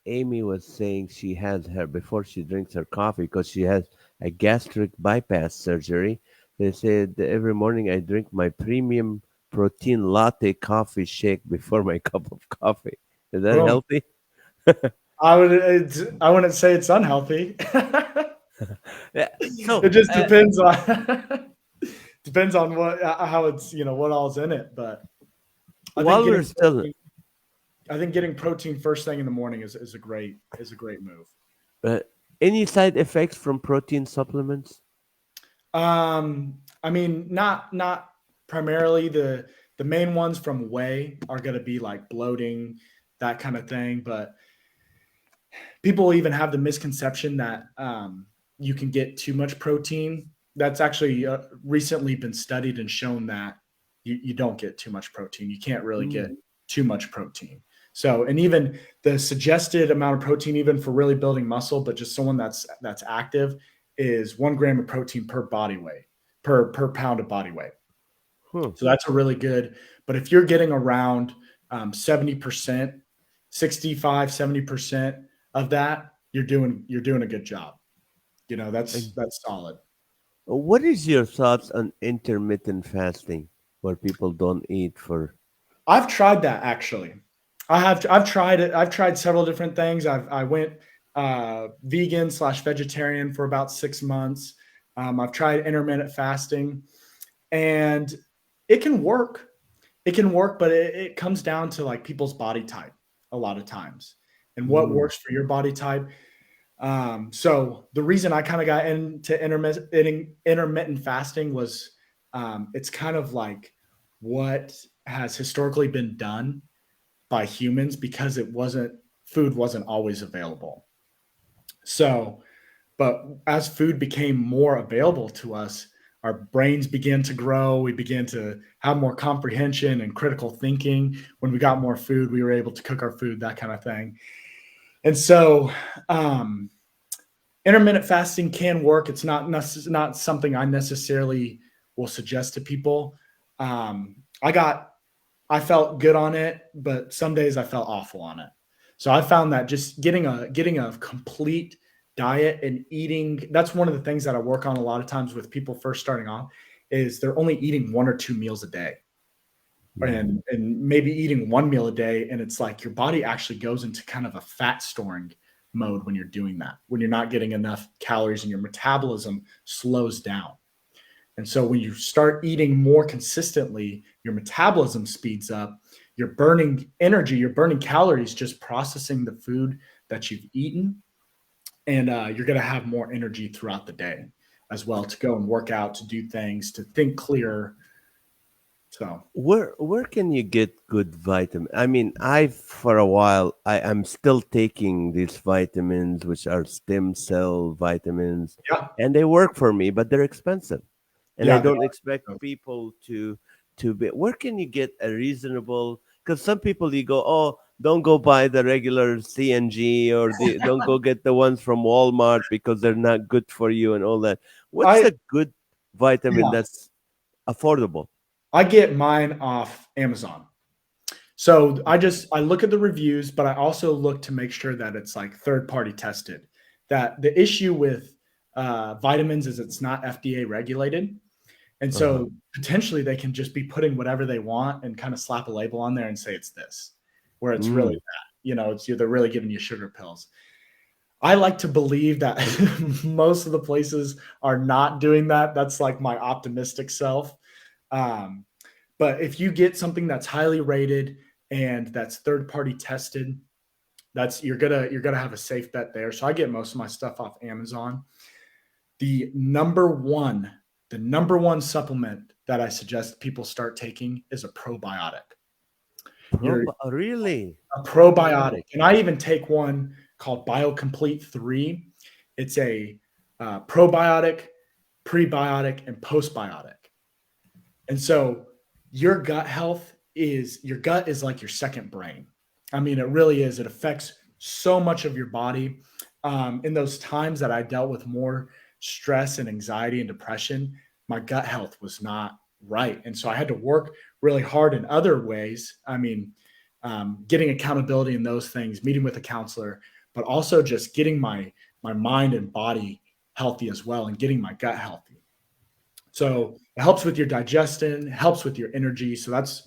Speaker 1: Amy was saying she has her, before she drinks her coffee, because she has a gastric bypass surgery. They said that every morning I drink my premium protein latte coffee shake before my cup of coffee. Is that
Speaker 2: Boom.
Speaker 1: healthy?
Speaker 2: I wouldn't say it's unhealthy.
Speaker 1: Yeah.
Speaker 2: It
Speaker 1: So,
Speaker 2: just depends on depends on how it's what all's in it. But I think
Speaker 1: while we're
Speaker 2: getting
Speaker 1: still,
Speaker 2: protein, I think getting protein first thing in the morning is a great move.
Speaker 1: uh, any side effects from protein supplements?
Speaker 2: I mean, not primarily the main ones from whey are going to be like bloating, that kind of thing. But people even have the misconception that you can get too much protein. That's actually recently been studied and shown that you don't get too much protein. You can't really get
Speaker 1: Mm.
Speaker 2: too much protein. So, and even the suggested amount of protein, even for really building muscle, but just someone that's active, is 1 gram of protein per body weight, per pound of body weight.
Speaker 1: Huh.
Speaker 2: So that's a really good. But if you're getting around 70%, 65, 70% of that, you're doing a good job. That's solid.
Speaker 1: What is your thoughts on intermittent fasting, where people don't eat for?
Speaker 2: I've tried that actually. I've tried it. I've tried several different things. I went vegan / vegetarian for about 6 months. I've tried intermittent fasting, and it can work. It can work, but it comes down to like people's body type a lot of times and what
Speaker 1: Mm,
Speaker 2: works for your body type. So the reason I kind of got into intermittent fasting was it's kind of like what has historically been done by humans because food wasn't always available. So, but as food became more available to us, our brains began to grow. We began to have more comprehension and critical thinking. When we got more food, we were able to cook our food, that kind of thing. And so, um, intermittent fasting can work. It's not something I necessarily will suggest to people. I felt good on it, but some days I felt awful on it. So I found that just getting a complete diet and eating, that's one of the things that I work on a lot of times with people first starting off, is they're only eating 1 or 2 meals a day. And maybe eating 1 meal a day, and it's like your body actually goes into kind of a fat storing mode when you're doing that, when you're not getting enough calories and your metabolism slows down. And so when you start eating more consistently, your metabolism speeds up, you're burning energy, you're burning calories just processing the food that you've eaten. And you're going to have more energy throughout the day as well to go and work out, to do things, to think clearer. So,
Speaker 1: Where can you get good vitamin? I mean, I for a while I am still taking these vitamins, which are stem cell vitamins,
Speaker 2: yeah,
Speaker 1: and they work for me, but they're expensive, and I
Speaker 2: yeah, they
Speaker 1: don't expect
Speaker 2: are.
Speaker 1: people to be. Where can you get a reasonable? Because some people you go, oh, don't go buy the regular CNG or don't go get the ones from Walmart because they're not good for you and all that. What's
Speaker 2: I,
Speaker 1: a good vitamin
Speaker 2: yeah,
Speaker 1: that's affordable?
Speaker 2: I get mine off Amazon. So I look at the reviews, but I also look to make sure that it's like third party tested. That the issue with vitamins is it's not FDA regulated, and
Speaker 1: Uh-huh.
Speaker 2: so potentially they can just be putting whatever they want and kind of slap a label on there and say it's this, where it's really
Speaker 1: Mm.
Speaker 2: that. It's they're really giving you sugar pills. I like to believe that most of the places are not doing that. That's like my optimistic self. Um, but if you get something that's highly rated and that's third party tested, that's you're gonna have a safe bet there. So I get most of my stuff off Amazon. The number one, the number one supplement that I suggest people start taking is a probiotic. You're
Speaker 1: Really?
Speaker 2: a
Speaker 1: Wow.
Speaker 2: probiotic, and I even take one called BioComplete 3. It's a probiotic, prebiotic, and postbiotic. And so your gut is like your second brain. I mean, it really is. It affects so much of your body. In those times that I dealt with more stress and anxiety and depression, my gut health was not right. And so I had to work really hard in other ways. I mean, getting accountability in those things, meeting with a counselor, but also just getting my mind and body healthy as well and getting my gut healthy. So it helps with your digestion, helps with your energy. So that's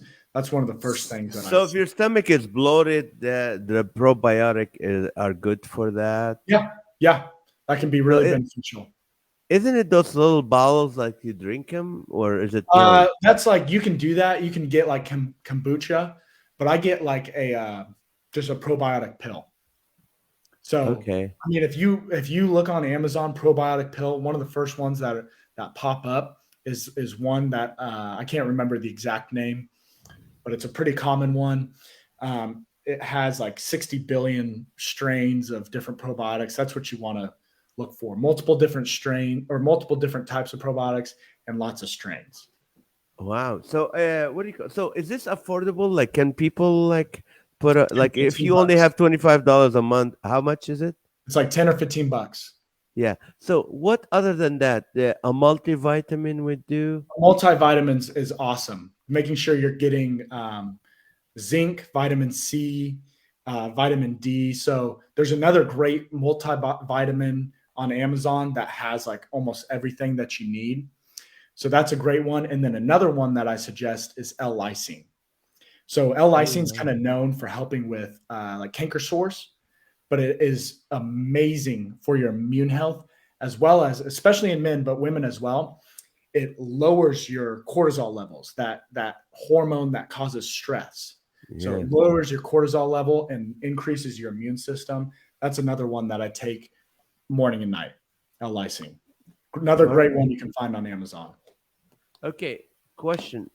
Speaker 2: one of the first things that I
Speaker 1: So if
Speaker 2: see.
Speaker 1: your stomach is bloated, the probiotic are good for that.
Speaker 2: Yeah, yeah, that can be
Speaker 1: So
Speaker 2: really beneficial.
Speaker 1: isn't it those little bottles like you drink them, or is it pills?
Speaker 2: That's like you can do that. You can get like kombucha, but I get like a just a probiotic pill. So
Speaker 1: Okay.
Speaker 2: I mean, if you look on Amazon probiotic pill, one of the first ones that pop up is one that I can't remember the exact name, but it's a pretty common one. It has like 60 billion strains of different probiotics. That's what you want to look for. Multiple different strain or multiple different types of probiotics and lots of strains.
Speaker 1: Wow. So what do you call? So is this affordable? Like, can people like put a
Speaker 2: 10,
Speaker 1: like if
Speaker 2: 15
Speaker 1: you only
Speaker 2: bucks.
Speaker 1: have $25 a month, how much is it?
Speaker 2: It's like 10 or 15 bucks.
Speaker 1: Yeah. So what other than that, a multivitamin would do?
Speaker 2: Multivitamins is awesome. Making sure you're getting zinc, vitamin C, vitamin D. So there's another great multivitamin on Amazon that has like almost everything that you need. So that's a great one. And then another one that I suggest is L-lysine. So
Speaker 1: Oh,
Speaker 2: L-lysine is kind
Speaker 1: nice.
Speaker 2: of known for helping with like canker sores, but it is amazing for your immune health as well as, especially in men, but women as well. It lowers your cortisol levels, that hormone that causes stress. So
Speaker 1: Yeah.
Speaker 2: it lowers your cortisol level and increases your immune system. That's another one that I take morning and night. L-lysine. Another
Speaker 1: All
Speaker 2: great
Speaker 1: right.
Speaker 2: one you can find on Amazon.
Speaker 1: Okay. Question.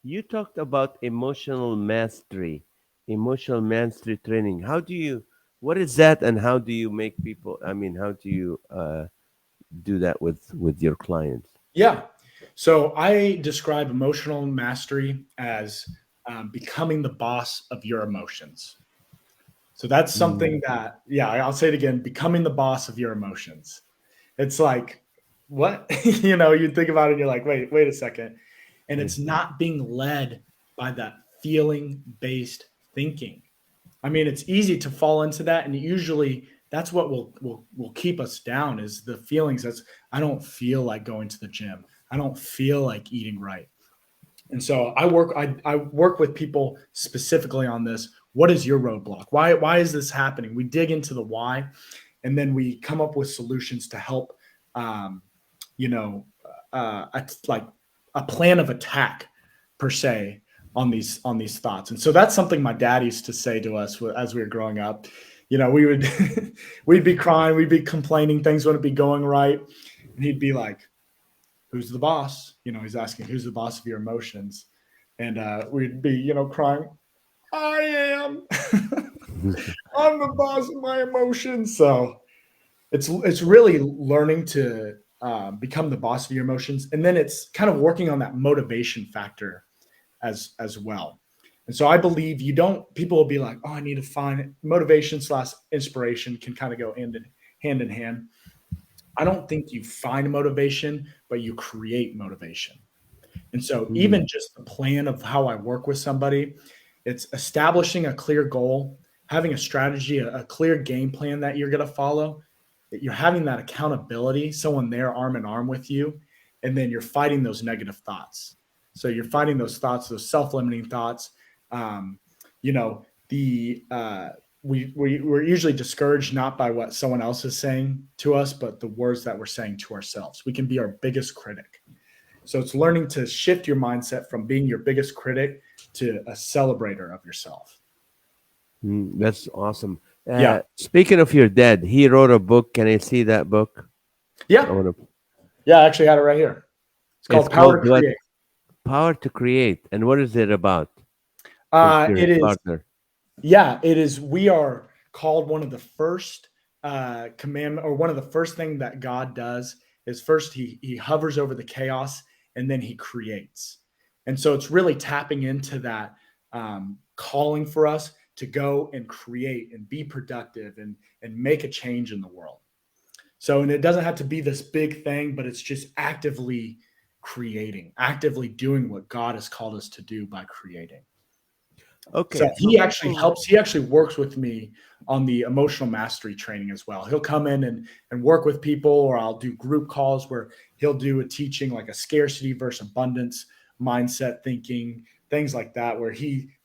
Speaker 1: You talked about emotional mastery training. What is that, and how do you make people? I mean, how do you do that with your clients?
Speaker 2: Yeah. So I describe emotional mastery as becoming the boss of your emotions. So that's
Speaker 1: Mm,
Speaker 2: something that, yeah, I'll say it again, becoming the boss of your emotions. It's like, what? You think about it and you're like, wait a second. And
Speaker 1: yeah.
Speaker 2: it's not being led by that feeling based thinking. I mean, it's easy to fall into that. And usually that's what will keep us down is the feelings. That's, I don't feel like going to the gym. I don't feel like eating right. And so I work with people specifically on this. What is your roadblock? Why is this happening? We dig into the why, and then we come up with solutions to help um, you know like a plan of attack per se on these thoughts. And so that's something my dad used to say to us as we were growing up. We would we'd be crying, we'd be complaining, things wouldn't be going right, and he'd be like, who's the boss? He's asking, who's the boss of your emotions? And we'd be, crying, I am. I'm the boss of my emotions. So it's really learning to become the boss of your emotions, and then it's kind of working on that motivation factor as well. And so I believe people will be like, oh, I need to find motivation / inspiration can kind of go hand in hand. I don't think you find motivation, but you create motivation. And so,
Speaker 1: Mm,
Speaker 2: even just the plan of how I work with somebody, it's establishing a clear goal, having a strategy, a clear game plan that you're going to follow, that you're having that accountability, someone there arm in arm with you, and then you're fighting those negative thoughts. So, you're fighting those thoughts, those self limiting thoughts. Um, you know, the, we're usually discouraged not by what someone else is saying to us, but the words that we're saying to ourselves. We can be our biggest critic. So it's learning to shift your mindset from being your biggest critic to a celebrator of yourself.
Speaker 1: that's awesome.
Speaker 2: Yeah.
Speaker 1: Speaking of your dad, he wrote a book. Can I see that book? I
Speaker 2: Yeah.
Speaker 1: want to.
Speaker 2: Yeah. I actually got it right here. It's
Speaker 1: It's
Speaker 2: called Power
Speaker 1: called
Speaker 2: to
Speaker 1: what?
Speaker 2: Create.
Speaker 1: Power to Create. And what is it about? Since you're
Speaker 2: It
Speaker 1: his
Speaker 2: is,
Speaker 1: partner.
Speaker 2: yeah, it is. We are called one of the first commandment, or one of the first thing that God does is first he hovers over the chaos and then he creates. And so it's really tapping into that calling for us to go and create and be productive and make a change in the world. So, and it doesn't have to be this big thing, but it's just actively creating, actively doing what God has called us to do by creating. So
Speaker 1: Okay, so
Speaker 2: he actually
Speaker 1: people.
Speaker 2: helps. He actually works with me on the emotional mastery training as well. He'll come in and work with people, or I'll do group calls where he'll do a teaching like a scarcity versus abundance mindset thinking, things like that, where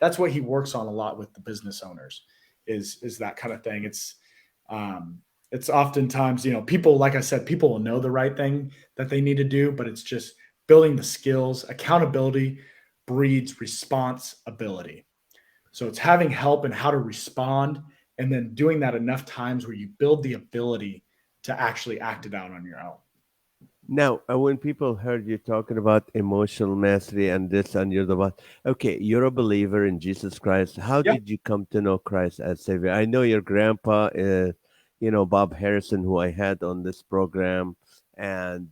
Speaker 2: that's what he works on a lot with the business owners is that kind of thing. It's oftentimes, people, like I said, people will know the right thing that they need to do, but it's just building the skills. Accountability breeds responsibility. So it's having help and how to respond, and then doing that enough times where you build the ability to actually act it out on your own.
Speaker 1: Now, when people heard you talking about emotional mastery and this and you're the one, okay, you're a believer in Jesus Christ. How
Speaker 2: Yeah.
Speaker 1: did you come to know Christ as Savior? I know your grandpa, Bob Harrison, who I had on this program, and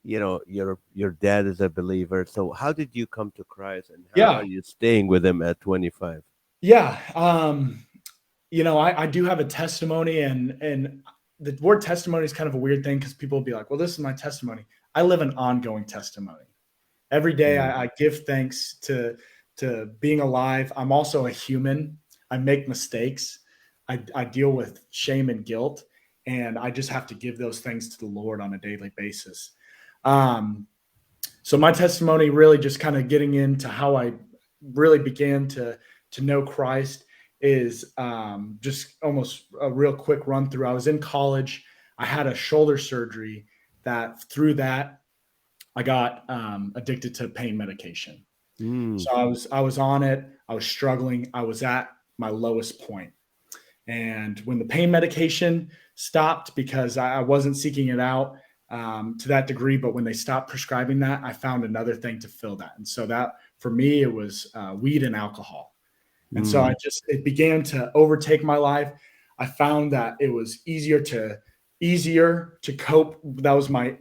Speaker 1: your dad is a believer. So, how did you come to Christ, and how
Speaker 2: Yeah.
Speaker 1: are you staying with him at 25?
Speaker 2: Yeah. I do have a testimony, and the word testimony is kind of a weird thing because people will be like, well, this is my testimony. I live an ongoing testimony. Every day
Speaker 1: Mm.
Speaker 2: I give thanks to being alive. I'm also a human. I make mistakes. I deal with shame and guilt, and I just have to give those things to the Lord on a daily basis. Um, so my testimony really just kind of getting into how I really began to know Christ is just almost a real quick run through. I was in college. I had a shoulder surgery that through that I got addicted to pain medication.
Speaker 1: Mm.
Speaker 2: So I was on it. I was struggling. I was at my lowest point. And when the pain medication stopped because I wasn't seeking it out to that degree. But when they stopped prescribing that, I found another thing to fill that. And so that for me, it was weed and alcohol. And so it began to overtake my life. I found that it was easier to cope. That was my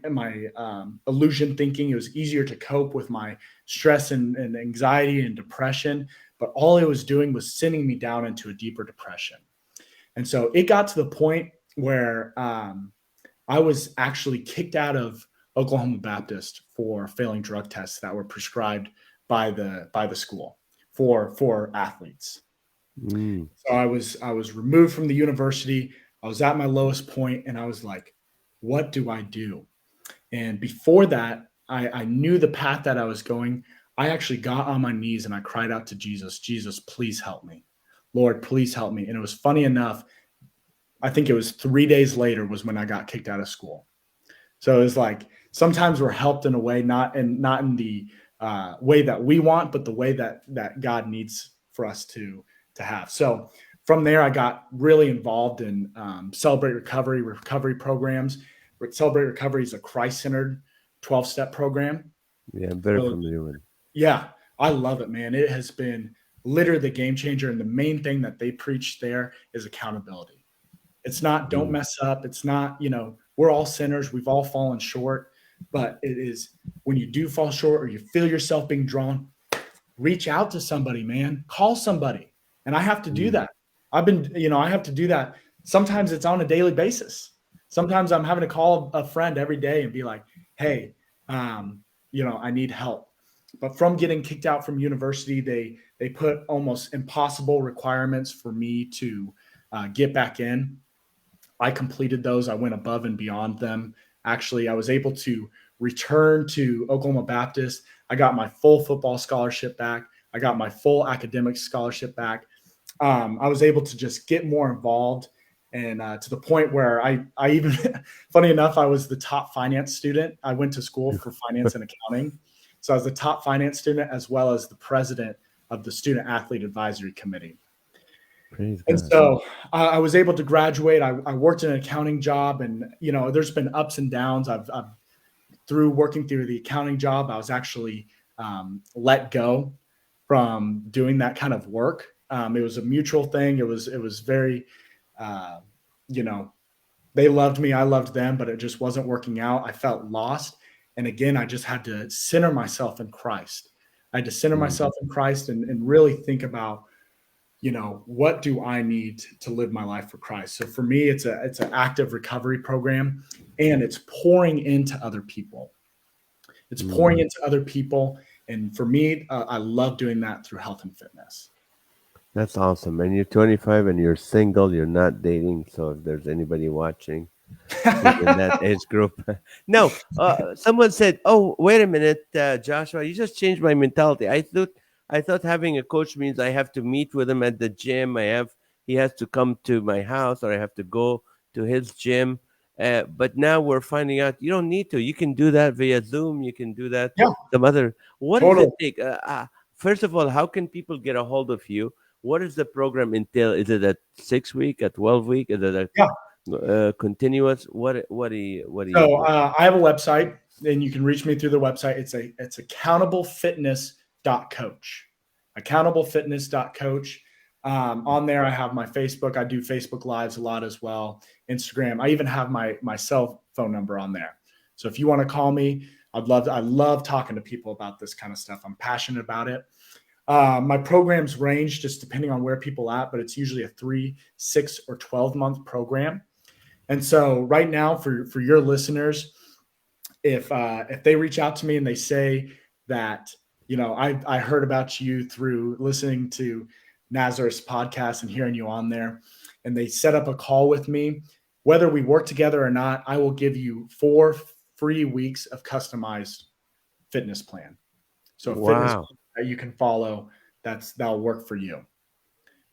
Speaker 2: illusion thinking. It was easier to cope with my stress and anxiety and depression. But all it was doing was sending me down into a deeper depression. And so it got to the point where I was actually kicked out of Oklahoma Baptist for failing drug tests that were prescribed by the school for athletes. So I was removed from the university. I was at my lowest point, and I was like, what do I do? And before that, I knew the path that I was going. I actually got on my knees and I cried out to Jesus, Jesus, please help me. Lord, please help me. And it was funny enough, I think it was 3 days later was when I got kicked out of school. So it was like, sometimes we're helped in a way, not in the way that we want, but the way that God needs for us to have. So from there, I got really involved in Celebrate recovery programs. Celebrate Recovery is a Christ-centered 12-step program.
Speaker 1: Yeah, I'm very familiar with it.
Speaker 2: Yeah, I love it, man. It has been literally the game changer. And the main thing that they preach there is accountability. It's not don't mess up. It's not, we're all sinners. We've all fallen short. But it is when you do fall short or you feel yourself being drawn, reach out to somebody, man. Call somebody. And I have to do that. I have to do that. Sometimes it's on a daily basis. Sometimes I'm having to call a friend every day and be like, hey, I need help. But from getting kicked out from university, they put almost impossible requirements for me to get back in. I completed those. I went above and beyond them. Actually, I was able to return to Oklahoma Baptist. I got my full football scholarship back. I got my full academic scholarship back. I was able to just get more involved, and to the point where I even, funny enough, I was the top finance student. I went to school for finance and accounting. So I was the top finance student as well as the president of the Student Athlete Advisory Committee. And so I was able to graduate. I worked in an accounting job, and there's been ups and downs. I've through working through the accounting job, I was actually let go from doing that kind of work. It was a mutual thing. It was very, they loved me, I loved them, but it just wasn't working out. I felt lost, and again, I just had to center myself in Christ. I had to center myself in Christ and really think about, what do I need to live my life for Christ? So for me, it's an active recovery program, and it's pouring into other people. It's pouring into other people. And for me, I love doing that through health and fitness.
Speaker 1: That's awesome. And you're 25 and you're single, you're not dating. So if there's anybody watching in that age group. No, someone said, oh, wait a minute, Joshua, you just changed my mentality. I thought having a coach means I have to meet with him at the gym. He has to come to my house, or I have to go to his gym. But now we're finding out you don't need to. You can do that via Zoom. You can do that.
Speaker 2: Yeah,
Speaker 1: some other. What
Speaker 2: totally.
Speaker 1: does it take? First of all, how can people get a hold of you? What does the program entail? Is it a 6-week, a 12-week? Is it a continuous? What do you?
Speaker 2: So I have a website, and you can reach me through the website. It's accountablefitness.coach. Accountablefitness.coach. On there, I have my Facebook. I do Facebook Lives a lot as well. Instagram. I even have my cell phone number on there. So if you want to call me, I love talking to people about this kind of stuff. I'm passionate about it. My programs range just depending on where people are at, but it's usually a 3, 6, or 12-month program. And so right now for your listeners, if they reach out to me and they say that, I heard about you through listening to Nazareth's podcast and hearing you on there, and they set up a call with me, whether we work together or not, I will give you 4 free weeks of customized fitness plan. So a fitness plan that you can follow, that'll work for you.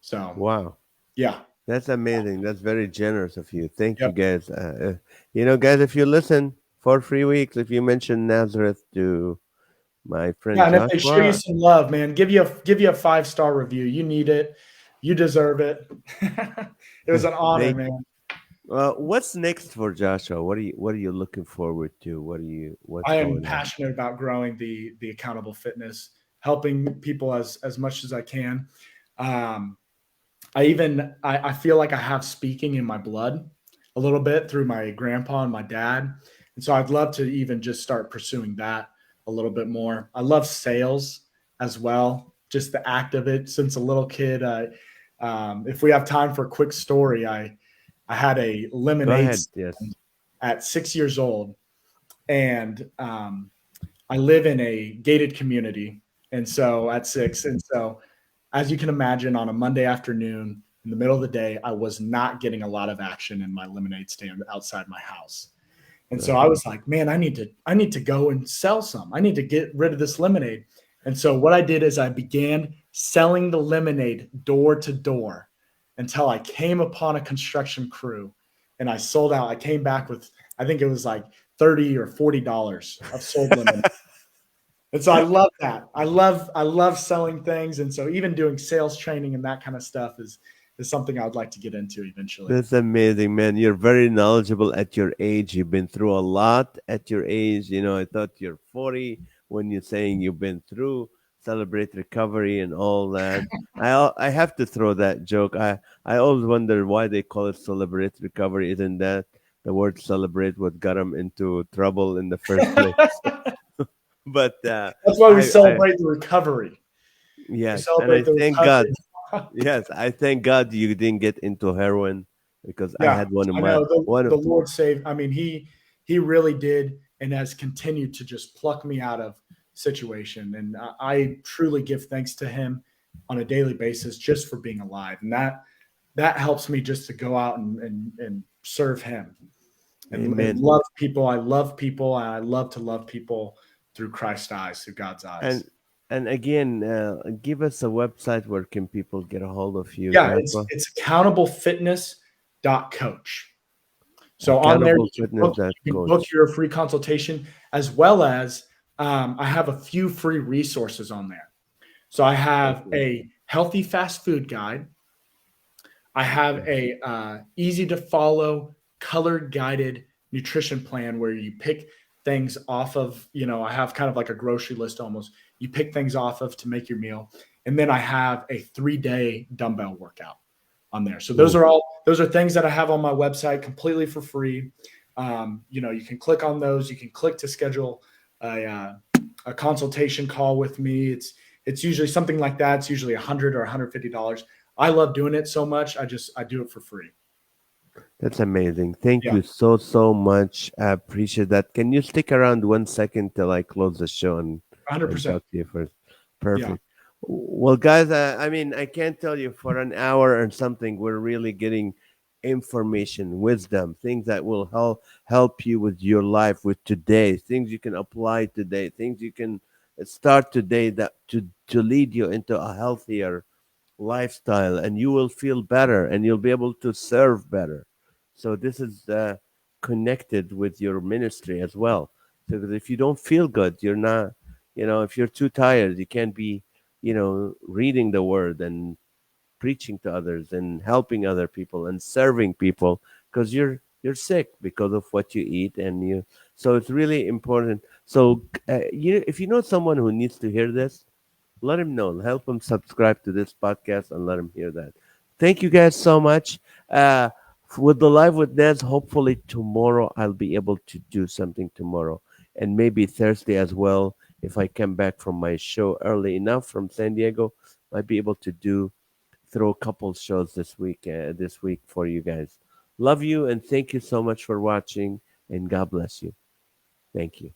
Speaker 2: So,
Speaker 1: wow.
Speaker 2: Yeah.
Speaker 1: That's amazing. That's very generous of you. Thank you, guys. Guys, if you listen for 3 weeks, if you mention Nazareth to my friend
Speaker 2: and
Speaker 1: Joshua,
Speaker 2: if they show you some love, man, give you a 5-star review. You need it. You deserve it. It was an honor, man.
Speaker 1: What's next for Joshua? What are you looking forward to? What's
Speaker 2: I am
Speaker 1: going on?
Speaker 2: passionate about growing the accountable fitness, helping people as much as I can. Um, I feel like I have speaking in my blood a little bit through my grandpa and my dad, and so I'd love to even just start pursuing that a little bit more. I love sales as well, just the act of it. Since a little kid, if we have time for a quick story, I had a
Speaker 1: Go
Speaker 2: lemonade
Speaker 1: ahead. Yes.
Speaker 2: stand at 6 years old, and I live in a gated community, and so at six, and so as you can imagine, on a Monday afternoon in the middle of the day, I was not getting a lot of action in my lemonade stand outside my house. And so I was like, man, I need to go and sell some. I need to get rid of this lemonade. And so what I did is I began selling the lemonade door to door until I came upon a construction crew and I sold out. I came back with, I think it was like 30 or $40 of sold lemonade. And so I love that. I love selling things. And so even doing sales training and that kind of stuff is something I would like to get into eventually.
Speaker 1: That's amazing, man. You're very knowledgeable at your age. You've been through a lot at your age. I thought you're 40 when you're saying you've been through celebrate recovery and all that. I have to throw that joke. I always wonder why they call it celebrate recovery. Isn't that the word celebrate what got them into trouble in the first place? But
Speaker 2: That's why we
Speaker 1: I
Speaker 2: celebrate the recovery. We
Speaker 1: yes, and I
Speaker 2: celebrate the
Speaker 1: thank God.
Speaker 2: recovery.
Speaker 1: Yes, I thank God you didn't get into heroin because I
Speaker 2: Yeah,
Speaker 1: had one of
Speaker 2: I
Speaker 1: my
Speaker 2: know the
Speaker 1: one of
Speaker 2: the Lord saved. I mean, he really did, and has continued to just pluck me out of situation. And I truly give thanks to Him on a daily basis just for being alive, and that helps me just to go out and serve Him and
Speaker 1: amen.
Speaker 2: love people. I love people, and I love to love people through Christ's eyes, through God's
Speaker 1: And
Speaker 2: eyes.
Speaker 1: and again, give us a website where can people get a hold of you,
Speaker 2: Yeah, it's
Speaker 1: Joshua?
Speaker 2: it's accountablefitness.coach. So on there,
Speaker 1: Accountable fitness that
Speaker 2: you can book
Speaker 1: coach.
Speaker 2: your free consultation, as well as I have a few free resources on there. So I have
Speaker 1: Okay.
Speaker 2: a healthy fast food guide. I have a easy to follow, color guided nutrition plan where you pick things off of. I have kind of like a grocery list almost. You pick things off of to make your meal, and then I have a 3-day dumbbell workout on there. So
Speaker 1: Ooh,
Speaker 2: those are things that I have on my website completely for free. You can click on those. You can click to schedule a consultation call with me. It's usually something like that. It's usually $100 or $150. I love doing it so much. I do it for free.
Speaker 1: that's amazing. Thank
Speaker 2: Yeah,
Speaker 1: you so much. I appreciate that. Can you stick around 1 second till I close the show and
Speaker 2: 100%.
Speaker 1: talk to you first?
Speaker 2: Yeah.
Speaker 1: Perfect. Well, guys, I mean, I can't tell you for an hour or something, we're really getting information, wisdom, things that will help you with your life, with today, things you can apply today, things you can start today that to lead you into a healthier lifestyle, and you will feel better and you'll be able to serve better. So this is connected with your ministry as well. So that if you don't feel good, you're not, if you're too tired, you can't be, reading the word and preaching to others and helping other people and serving people because you're sick because of what you eat. And you so it's really important. So if you know someone who needs to hear this, let him know. Help him subscribe to this podcast and let him hear that. Thank you guys so much. With the live with Nez, hopefully tomorrow I'll be able to do something tomorrow, and maybe Thursday as well. If I come back from my show early enough from San Diego, might be able to throw a couple shows this week. This week for you guys. Love you and thank you so much for watching. And God bless you. Thank you.